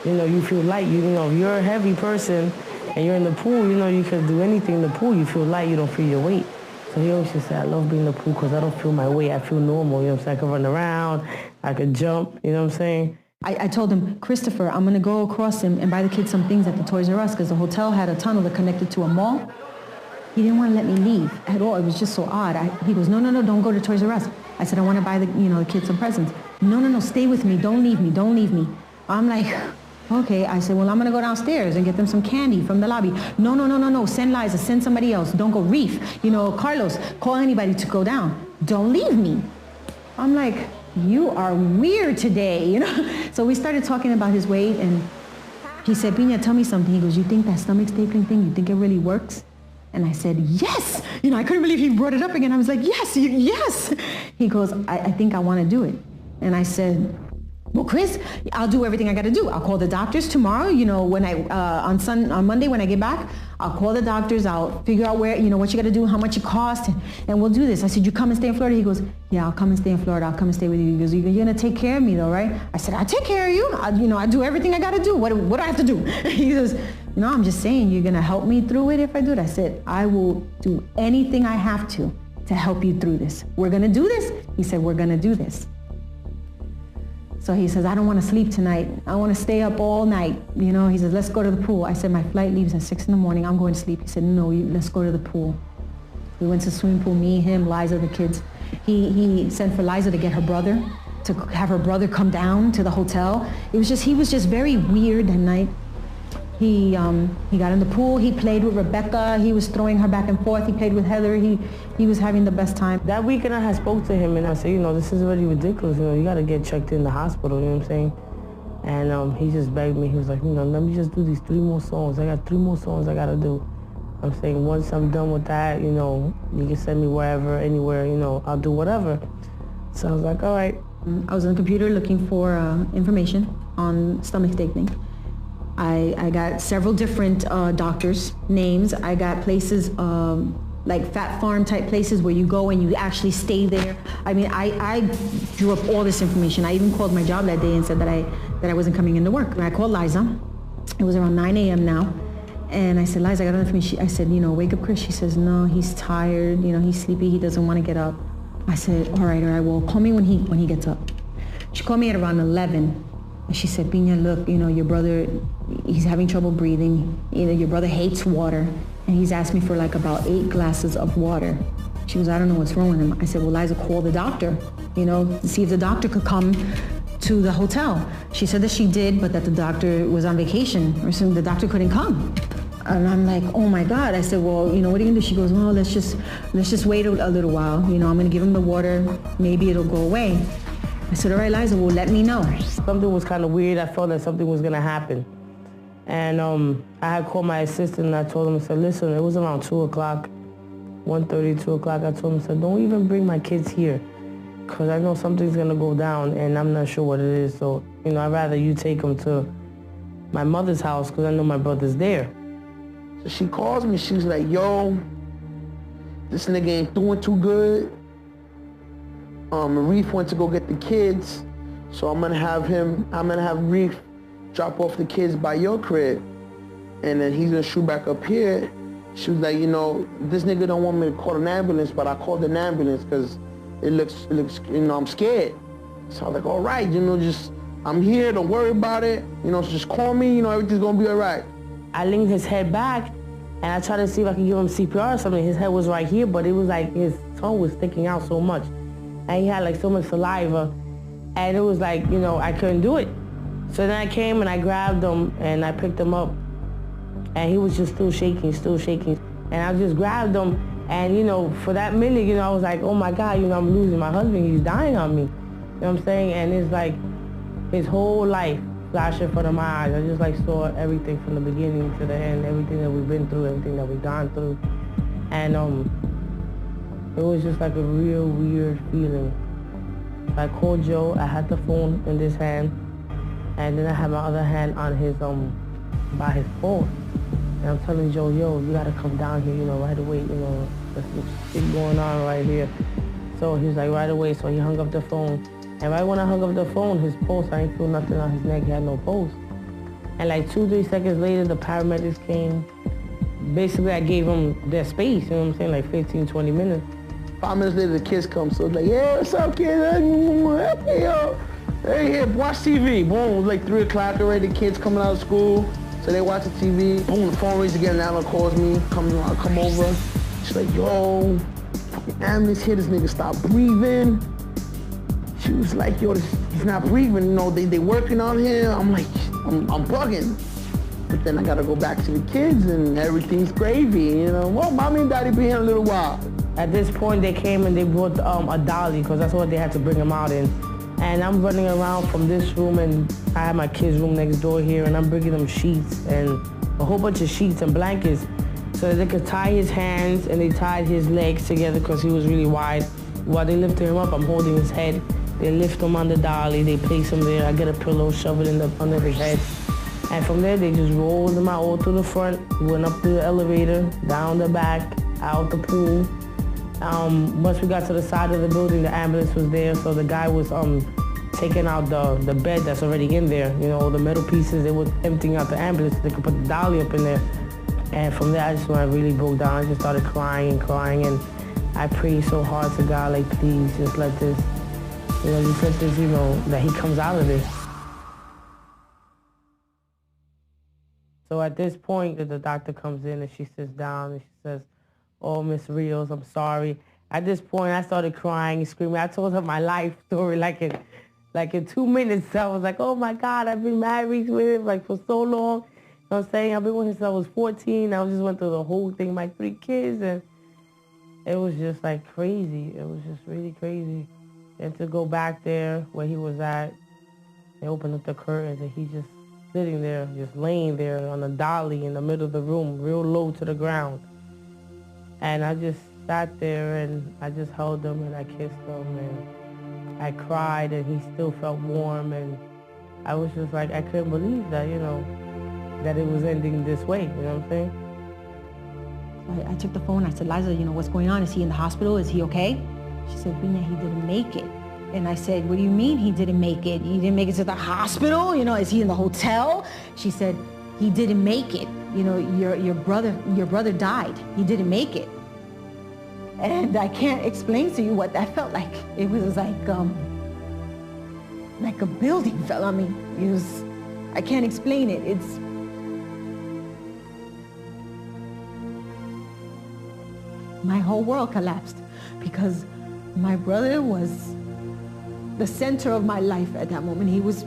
you feel light. If you're a heavy person and you're in the pool, you can do anything in the pool. You feel light, you don't feel your weight. So he always just said, I love being in the pool because I don't feel my weight. I feel normal, I can run around, I could jump, I told him, Christopher, I'm going to go across and buy the kids some things at the Toys R Us because the hotel had a tunnel that connected to a mall. He didn't want to let me leave at all. It was just so odd. He goes, no, don't go to Toys R Us. I said, I want to buy the kids some presents. No, stay with me. Don't leave me. I'm like, okay. I said, well, I'm going to go downstairs and get them some candy from the lobby. No. Send Liza. Send somebody else. Don't go. Reef. Carlos, call anybody to go down. Don't leave me. I'm like, you are weird today, So we started talking about his weight, and he said, Pina, tell me something. He goes, you think that stomach stapling thing, you think it really works? And I said, yes. I couldn't believe he brought it up again. I was like, yes. He goes, I think I want to do it. And I said, well, Chris, I'll do everything I got to do. I'll call the doctors tomorrow, when on Monday when I get back, I'll call the doctors, I'll figure out where, what you got to do, how much it costs, and we'll do this. I said, you come and stay in Florida? He goes, yeah, I'll come and stay in Florida. I'll come and stay with you. He goes, you're going to take care of me though, right? I said, I'll take care of you. I do everything I got to do. What do I have to do? He goes, no, I'm just saying, you're going to help me through it if I do it. I said, I will do anything I have to help you through this. We're going to do this? He said, we're going to do this. So he says, I don't want to sleep tonight. I want to stay up all night. He says, let's go to the pool. I said, my flight leaves at 6 in the morning. I'm going to sleep. He said, no, let's go to the pool. We went to the swimming pool, me, him, Liza, the kids. He sent for Liza to get her brother, to have her brother come down to the hotel. He was just very weird that night. He got in the pool. He played with Rebecca. He was throwing her back and forth. He played with Heather. He was having the best time. That weekend I had spoke to him and I said, this is really ridiculous. You got to get checked in the hospital, you know what I'm saying? And he just begged me. He was like, let me just do these 3 more songs. I got 3 more songs I got to do. I'm saying once I'm done with that, you can send me wherever, anywhere, I'll do whatever. So I was like, all right. I was on the computer looking for information on stomach stapling. I got several different doctors' names. I got places like Fat Farm type places where you go and you actually stay there. I mean, I drew up all this information. I even called my job that day and said that I wasn't coming into work. And I called Liza. It was around 9 a.m. now. And I said, Liza, I got enough information. I said, wake up Chris. She says, no, he's tired. He's sleepy. He doesn't want to get up. I said, all right, well, call me when he gets up. She called me at around 11. And she said, Pina, look, your brother, he's having trouble breathing. Your brother hates water. And he's asked me for like about 8 glasses of water. She goes, I don't know what's wrong with him. I said, well, Liza, call the doctor, to see if the doctor could come to the hotel. She said that she did, but that the doctor was on vacation or something. The doctor couldn't come. And I'm like, oh my God. I said, well, what are you gonna do? She goes, well, let's just wait a little while. I'm gonna give him the water. Maybe it'll go away. I said, all right, Liza, well, let me know. Something was kind of weird. I felt that something was going to happen. And I had called my assistant and I told him, I said, listen, it was around 2 o'clock, 1:30, 2 o'clock. I told him, I said, don't even bring my kids here because I know something's going to go down and I'm not sure what it is. So, I'd rather you take them to my mother's house because I know my brother's there. So she calls me. She's like, yo, this nigga ain't doing too good. Reef went to go get the kids, so I'm gonna have Reef drop off the kids by your crib, and then he's gonna shoot back up here. She was like, this nigga don't want me to call an ambulance, but I called an ambulance because it looks, I'm scared. So I was like, all right, I'm here, don't worry about it, just call me, everything's gonna be all right. I leaned his head back, and I tried to see if I could give him CPR or something. His head was right here, but it was like his tongue was sticking out so much. And he had like so much saliva, and it was like, I couldn't do it. So then I came and I grabbed him and I picked him up, and he was just still shaking. And I just grabbed him And, you know, for that minute, you know, I was like, oh my God, you know, I'm losing my husband. He's dying on me. You know what I'm saying? And it's like his whole life flashed in front of my eyes. I just like saw everything from the beginning to the end, everything that we've been through, everything that we've gone through. And it was just like a real weird feeling. I called Joe, I had the phone in this hand, and then I had my other hand on his, by his phone. And I'm telling Joe, yo, you gotta come down here, you know, right away, you know, there's some shit going on right here. So he was like, right away, so he hung up the phone. And right when I hung up the phone, his pulse, I didn't feel nothing on his neck, he had no pulse. And like 2-3 seconds later, the paramedics came. Basically, I gave them their space, you know what I'm saying, like 15-20 minutes. 5 minutes later, the kids come, so it's like, yeah, what's up, kids? Hey, yo. Hey, here, watch TV. Boom, it was like 3 o'clock already, the kids coming out of school, so they watch the TV. Boom, the phone rings again, Alan calls me, I come over. She's like, yo, fucking ambulance here, this nigga stopped breathing. She was like, yo, he's not breathing, you know, they working on him. I'm like, I'm bugging. But then I gotta go back to the kids and everything's gravy, you know. Well, mommy and daddy be here in a little while. At this point, they came and they brought a dolly, because that's what they had to bring him out in. And I'm running around from this room, and I have my kids' room next door here, and I'm bringing them sheets and a whole bunch of sheets and blankets so that they could tie his hands, and they tied his legs together because he was really wide. While they lifted him up, I'm holding his head. They lift him on the dolly, they place him there. I get a pillow, shove it under his head. And from there, they just rolled him out all through the front, went up through the elevator, down the back, out the pool. Once we got to the side of the building, the ambulance was there, so the guy was taking out the bed that's already in there. You know, all the metal pieces, they were emptying out the ambulance so they could put the dolly up in there. And from there, I really broke down. I just started crying, and I prayed so hard to God, like, please, just let this, you know, just let this, you know, that he comes out of this. So at this point, the doctor comes in and she sits down and she says, oh, Miss Rios, I'm sorry. At this point, I started crying and screaming. I told her my life story like in 2 minutes. I was like, oh my God, I've been married with him like for so long. You know what I'm saying? I've been with him since I was 14. I just went through the whole thing, my 3 kids, and it was just like crazy. It was just really crazy. And to go back there where he was at, they opened up the curtains and he just sitting there, just laying there on a dolly in the middle of the room, real low to the ground. And I just sat there and I just held him and I kissed him and I cried and he still felt warm, and I was just like, I couldn't believe that, you know, that it was ending this way, you know what I'm saying? So I took the phone, I said, Liza, you know, what's going on? Is he in the hospital? Is he okay? She said, Bina, he didn't make it. And I said, what do you mean he didn't make it? He didn't make it to the hospital? You know, is he in the hotel? She said, he didn't make it. You know, your brother died. He didn't make it. And I can't explain to you what that felt like. It was like a building fell on me. It was, I can't explain it. It's, my whole world collapsed because my brother was the center of my life at that moment. He was,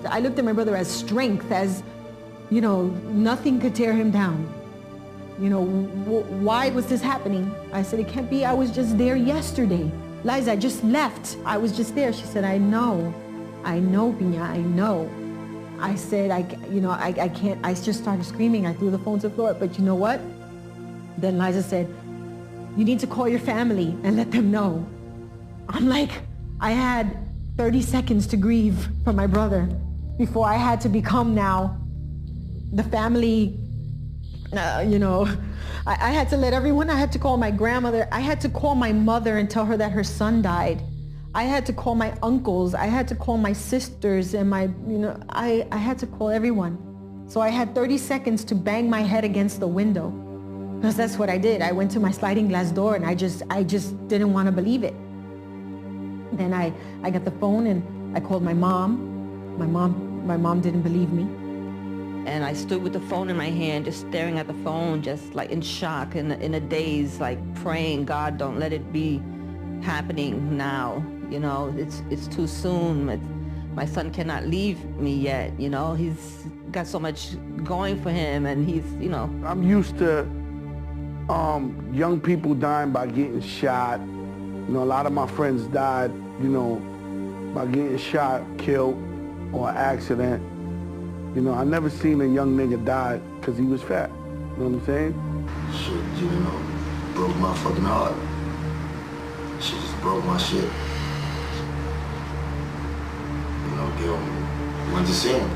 I looked at my brother as strength, as, you know, nothing could tear him down. You know, why was this happening? I said, it can't be, I was just there yesterday. Liza, I just left. I was just there. She said, I know, Pina, I know. I said, I can't, I just started screaming. I threw the phone to the floor, but you know what? Then Liza said, you need to call your family and let them know. I'm like, I had 30 seconds to grieve for my brother before I had to become now the family, you know. I had to let everyone, I had to call my grandmother, I had to call my mother and tell her that her son died. I had to call my uncles, I had to call my sisters and my, you know, I had to call everyone. So I had 30 seconds to bang my head against the window, because that's what I did. I went to my sliding glass door and I just didn't want to believe it. Then I got the phone and I called my mom. My mom didn't believe me. And I stood with the phone in my hand, just staring at the phone, just like in shock, in a daze, like praying, God, don't let it be happening now. You know, it's too soon. My son cannot leave me yet. You know, he's got so much going for him, and he's, you know. I'm used to young people dying by getting shot. You know, a lot of my friends died, you know, by getting shot, killed, or accident. You know, I never seen a young nigga die because he was fat. You know what I'm saying? Shit, you know, broke my fucking heart. Shit just broke my shit. You know, Gil went to see him.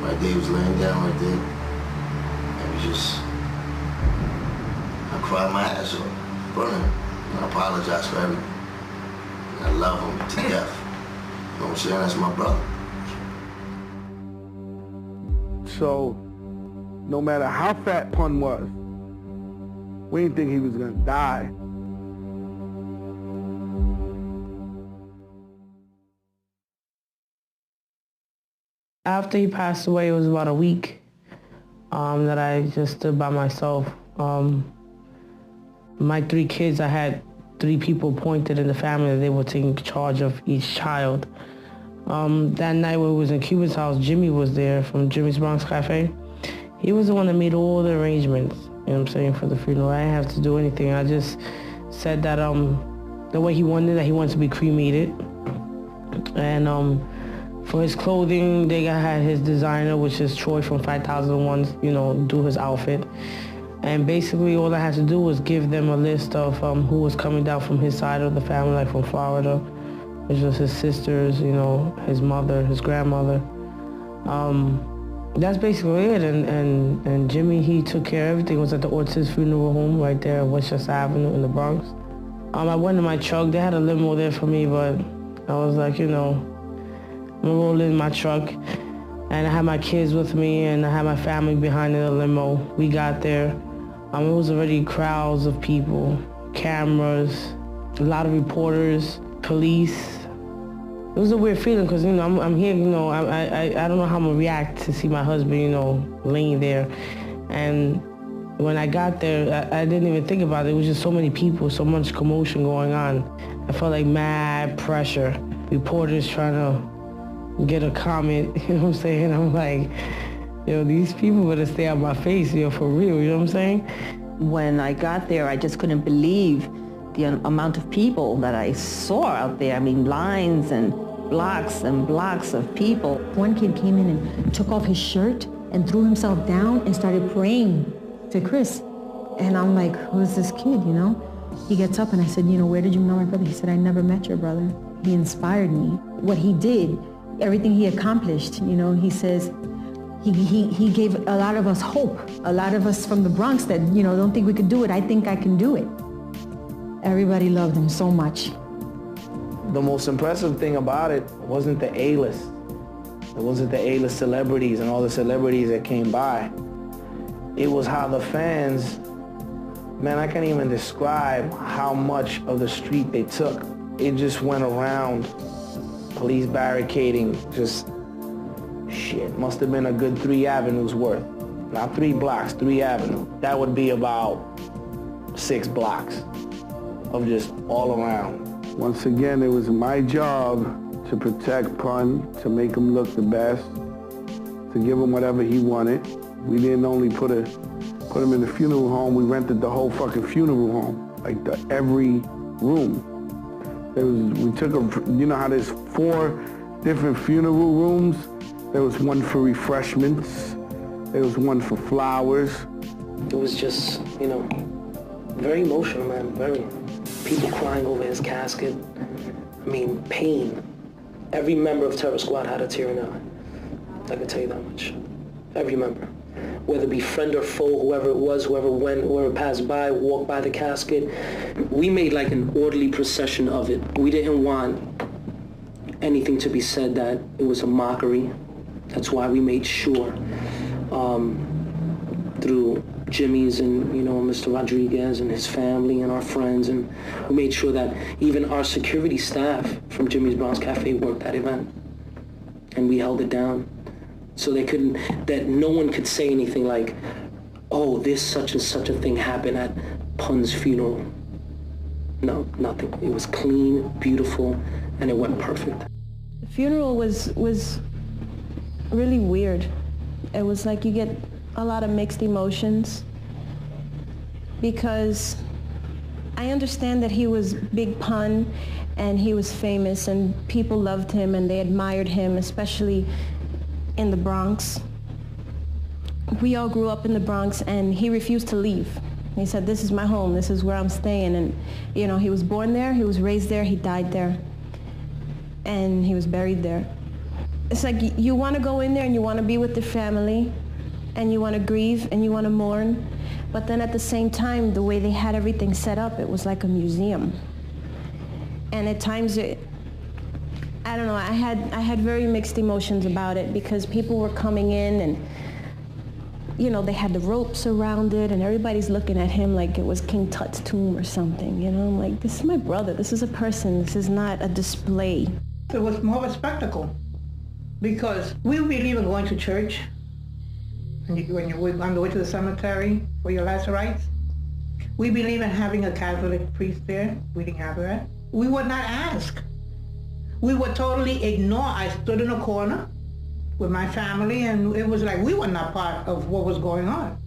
Right there, he was laying down right there. And we just, I cried my ass off, running. And I apologize for everything. And I love him to death. You know what I'm saying? That's my brother. So, no matter how fat Pun was, we didn't think he was gonna die. After he passed away, it was about a week that I just stood by myself. My 3 kids, I had 3 people appointed in the family that they were taking charge of each child. That night when we was in Cuba's house, Jimmy was there from Jimmy's Bronx Cafe. He was the one that made all the arrangements, you know what I'm saying, for the funeral. I didn't have to do anything. I just said that the way he wanted to be cremated. And for his clothing, they had his designer, which is Troy from 5001, you know, do his outfit. And basically all I had to do was give them a list of who was coming down from his side of the family, like from Florida, which was his sisters, you know, his mother, his grandmother. That's basically it. And Jimmy, he took care of everything. It was at the Ortiz Funeral Home right there on Westchester Avenue in the Bronx. I went in my truck. They had a limo there for me, but I was like, you know, I'm gonna roll in my truck. And I had my kids with me, and I had my family behind in the limo. We got there. It was already crowds of people, cameras, a lot of reporters, police. It was a weird feeling because, you know, I'm here, you know, I don't know how I'm going to react to see my husband, you know, laying there. And when I got there, I didn't even think about it. It was just so many people, so much commotion going on. I felt like mad pressure. Reporters trying to get a comment, you know what I'm saying? I'm like, yo, these people better stay out my face, yo, for real, you know what I'm saying? When I got there, I just couldn't believe the amount of people that I saw out there. I mean, lines and blocks of people. One kid came in and took off his shirt and threw himself down and started praying to Chris. And I'm like, who's this kid, you know? He gets up and I said, you know, where did you know my brother? He said, I never met your brother. He inspired me. What he did, everything he accomplished, you know, he says, he gave a lot of us hope. A lot of us from the Bronx that, you know, don't think we could do it. I think I can do it. Everybody loved him so much. The most impressive thing about it wasn't the A-list. It wasn't the A-list celebrities and all the celebrities that came by. It was how the fans, man, I can't even describe how much of the street they took. It just went around, police barricading, just shit. Must have been a good 3 avenues worth. Not 3 blocks, 3 avenues. That would be about 6 blocks of just all around. Once again, it was my job to protect Pun, to make him look the best, to give him whatever he wanted. We didn't only put him in the funeral home, we rented the whole fucking funeral home, like every room. We took you know how there's 4 different funeral rooms? There was one for refreshments, there was one for flowers. It was just, you know, very emotional, man, very. People crying over his casket. I mean, pain. Every member of Terror Squad had a tear in their eye. I can tell you that much. Every member. Whether it be friend or foe, whoever it was, whoever went, whoever passed by, walked by the casket. We made like an orderly procession of it. We didn't want anything to be said that it was a mockery. That's why we made sure through Jimmy's and, you know, Mr. Rodriguez and his family and our friends, and we made sure that even our security staff from Jimmy's Bronx Cafe worked that event. And we held it down so that no one could say anything like, oh, this such and such a thing happened at Pun's funeral. No, nothing. It was clean, beautiful, and it went perfect. The funeral was really weird. It was like you get a lot of mixed emotions. because I understand that he was Big Pun and he was famous and people loved him and they admired him, especially in the Bronx. We all grew up in the Bronx and he refused to leave. He said, this is my home, this is where I'm staying. And you know, he was born there, he was raised there, he died there, and he was buried there. It's like you want to go in there and you want to be with the family and you want to grieve and you want to mourn, but then at the same time, the way they had everything set up, it was like a museum. And at times, I don't know, I had very mixed emotions about it because people were coming in and, you know, they had the ropes around it and everybody's looking at him like it was King Tut's tomb or something, you know? I'm like, this is my brother, this is a person, this is not a display. It was more of a spectacle because we believe in going to church. When you're on the way to the cemetery for your last rites, we believe in having a Catholic priest there. We didn't have that. We would not ask. We would totally ignore. I stood in a corner with my family and it was like we were not part of what was going on.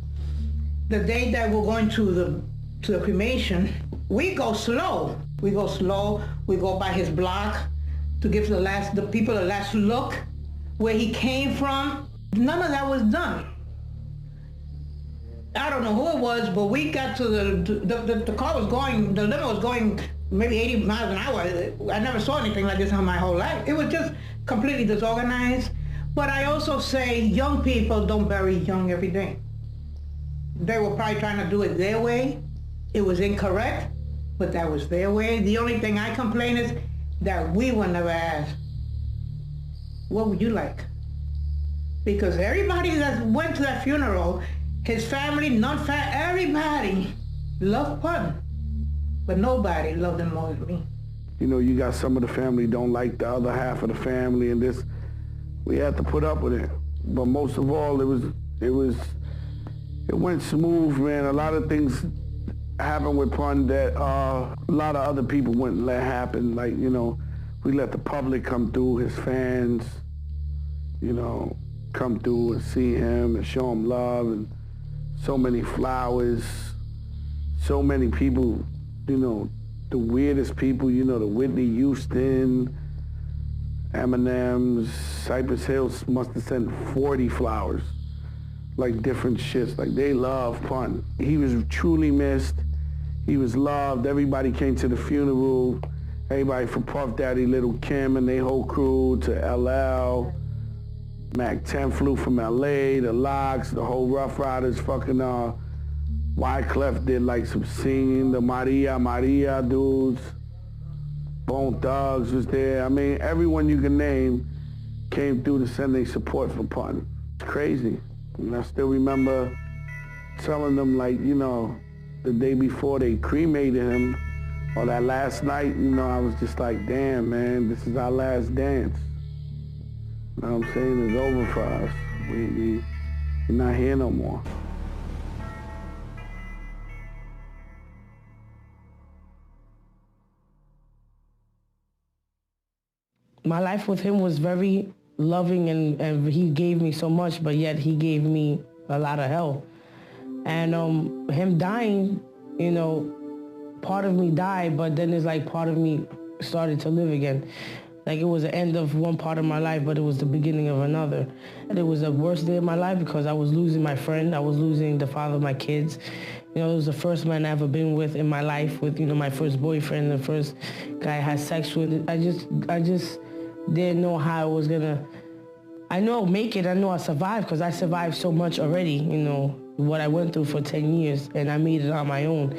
The day that we're going to the cremation, we go slow. We go slow. We go by his block to give the people the last look where he came from. None of that was done. I don't know who it was, but we got to the car was going, the limo was going maybe 80 miles an hour. I never saw anything like this in my whole life. It was just completely disorganized. But I also say young people don't bury young every day. They were probably trying to do it their way. It was incorrect, but that was their way. The only thing I complain is that we were never asked, what would you like? Because everybody that went to that funeral, his family, everybody loved Pun, but nobody loved him more than me. You know, you got some of the family don't like the other half of the family, and this, we had to put up with it. But most of all, it went smooth, man. A lot of things happened with Pun that a lot of other people wouldn't let happen. Like, you know, we let the public come through, his fans, you know, come through and see him and show him love, and so many flowers, so many people, you know, the weirdest people, you know, the Whitney Houston, Eminem's, Cypress Hills must have sent 40 flowers, like different shits. Like, they love Pun. He was truly missed. He was loved. Everybody came to the funeral. Everybody from Puff Daddy, Little Kim and their whole crew to LL. Mac 10 flew from LA, the Locks, the whole Rough Riders, fucking Wyclef did like some singing, the Maria dudes, Bone Thugs was there. I mean, everyone you can name came through to send their support for Pun. It's crazy. And I still remember telling them, like, you know, the day before they cremated him, or that last night, you know, I was just like, damn, man, this is our last dance. You know what I'm saying? It's over for us. We're not here no more. My life with him was very loving and he gave me so much, but yet he gave me a lot of hell. And him dying, you know, part of me died, but then it's like part of me started to live again. Like, it was the end of one part of my life, but it was the beginning of another. And it was the worst day of my life because I was losing my friend. I was losing the father of my kids. You know, it was the first man I ever been with in my life, with, you know, my first boyfriend, the first guy I had sex with. I just didn't know how I was gonna, I know I'll make it, I know I'll survive because I survived so much already, you know, what I went through for 10 years and I made it on my own.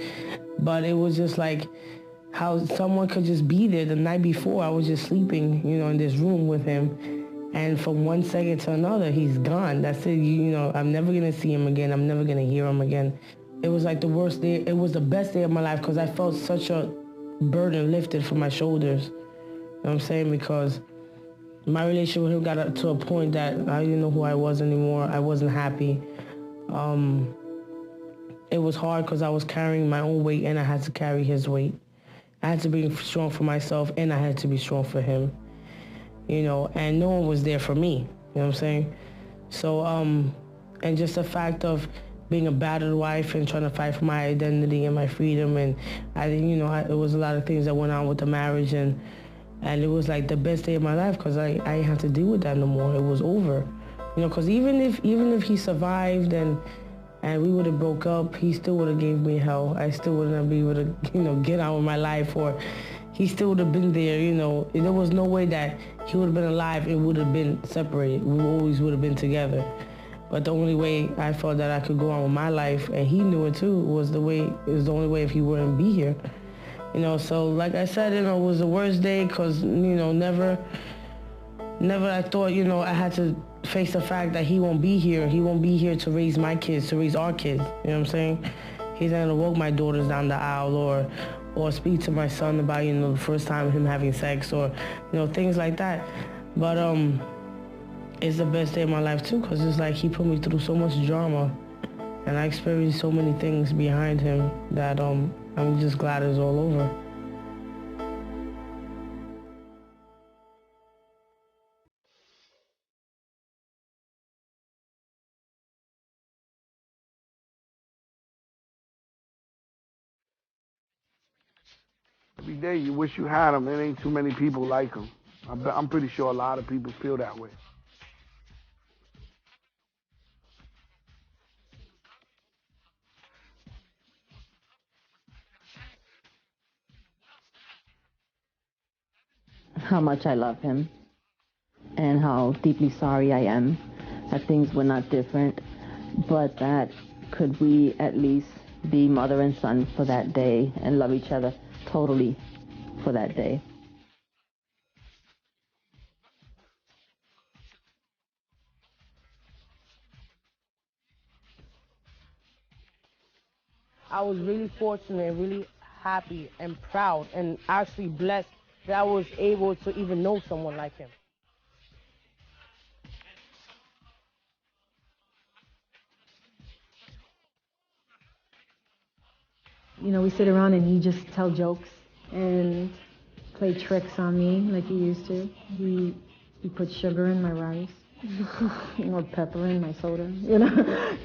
But it was just like, how someone could just be there the night before. I was just sleeping, you know, in this room with him. And from one second to another, he's gone. That's it. You know, I'm never going to see him again. I'm never going to hear him again. It was like the worst day. It was the best day of my life because I felt such a burden lifted from my shoulders. You know what I'm saying? Because my relationship with him got to a point that I didn't know who I was anymore. I wasn't happy. It was hard because I was carrying my own weight and I had to carry his weight. I had to be strong for myself and I had to be strong for him, you know, and no one was there for me, you know what I'm saying? So, and just the fact of being a battered wife and trying to fight for my identity and my freedom. And it was a lot of things that went on with the marriage, and it was like the best day of my life because I didn't have to deal with that no more. It was over, because even if he survived and we would have broke up, he still would have gave me hell. I still wouldn't be able to, get on with my life, or he still would have been there, There was no way that he would have been alive and would have been separated. We always would have been together. But the only way I felt that I could go on with my life, and he knew it too, was the only way if he wouldn't be here. So like I said, it was the worst day because, never I thought, I had to face the fact that he won't be here. He won't be here to raise my kids, to raise our kids. You know what I'm saying? He's not gonna walk my daughters down the aisle or speak to my son about, the first time him having sex or, things like that. But it's the best day of my life too, because it's like he put me through so much drama and I experienced so many things behind him that I'm just glad it's all over. Every day you wish you had him. There ain't too many people like him. I'm pretty sure a lot of people feel that way. How much I love him and how deeply sorry I am that things were not different, but that could we at least be mother and son for that day and love each other totally for that day. I was really fortunate and really happy and proud and actually blessed that I was able to even know someone like him. We sit around and he just tell jokes and play tricks on me like he used to. He put sugar in my rice or pepper in my soda.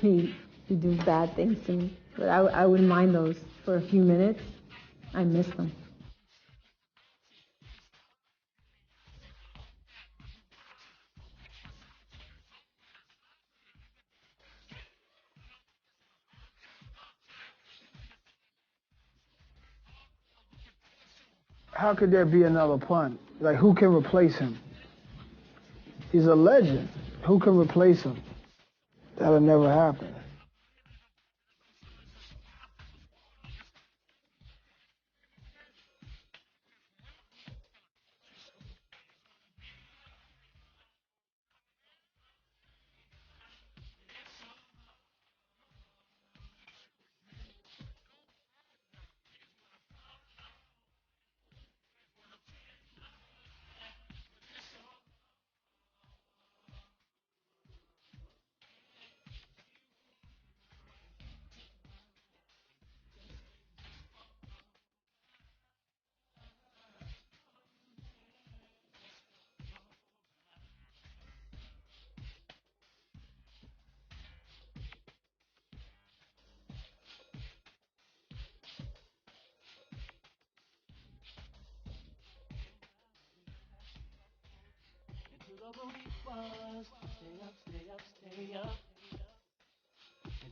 He do bad things to me. But I wouldn't mind those for a few minutes. I miss them. How could there be another Pun? Like, who can replace him? He's a legend. Who can replace him? That'll never happen.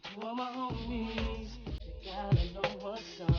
To all my homies, you gotta know what's up.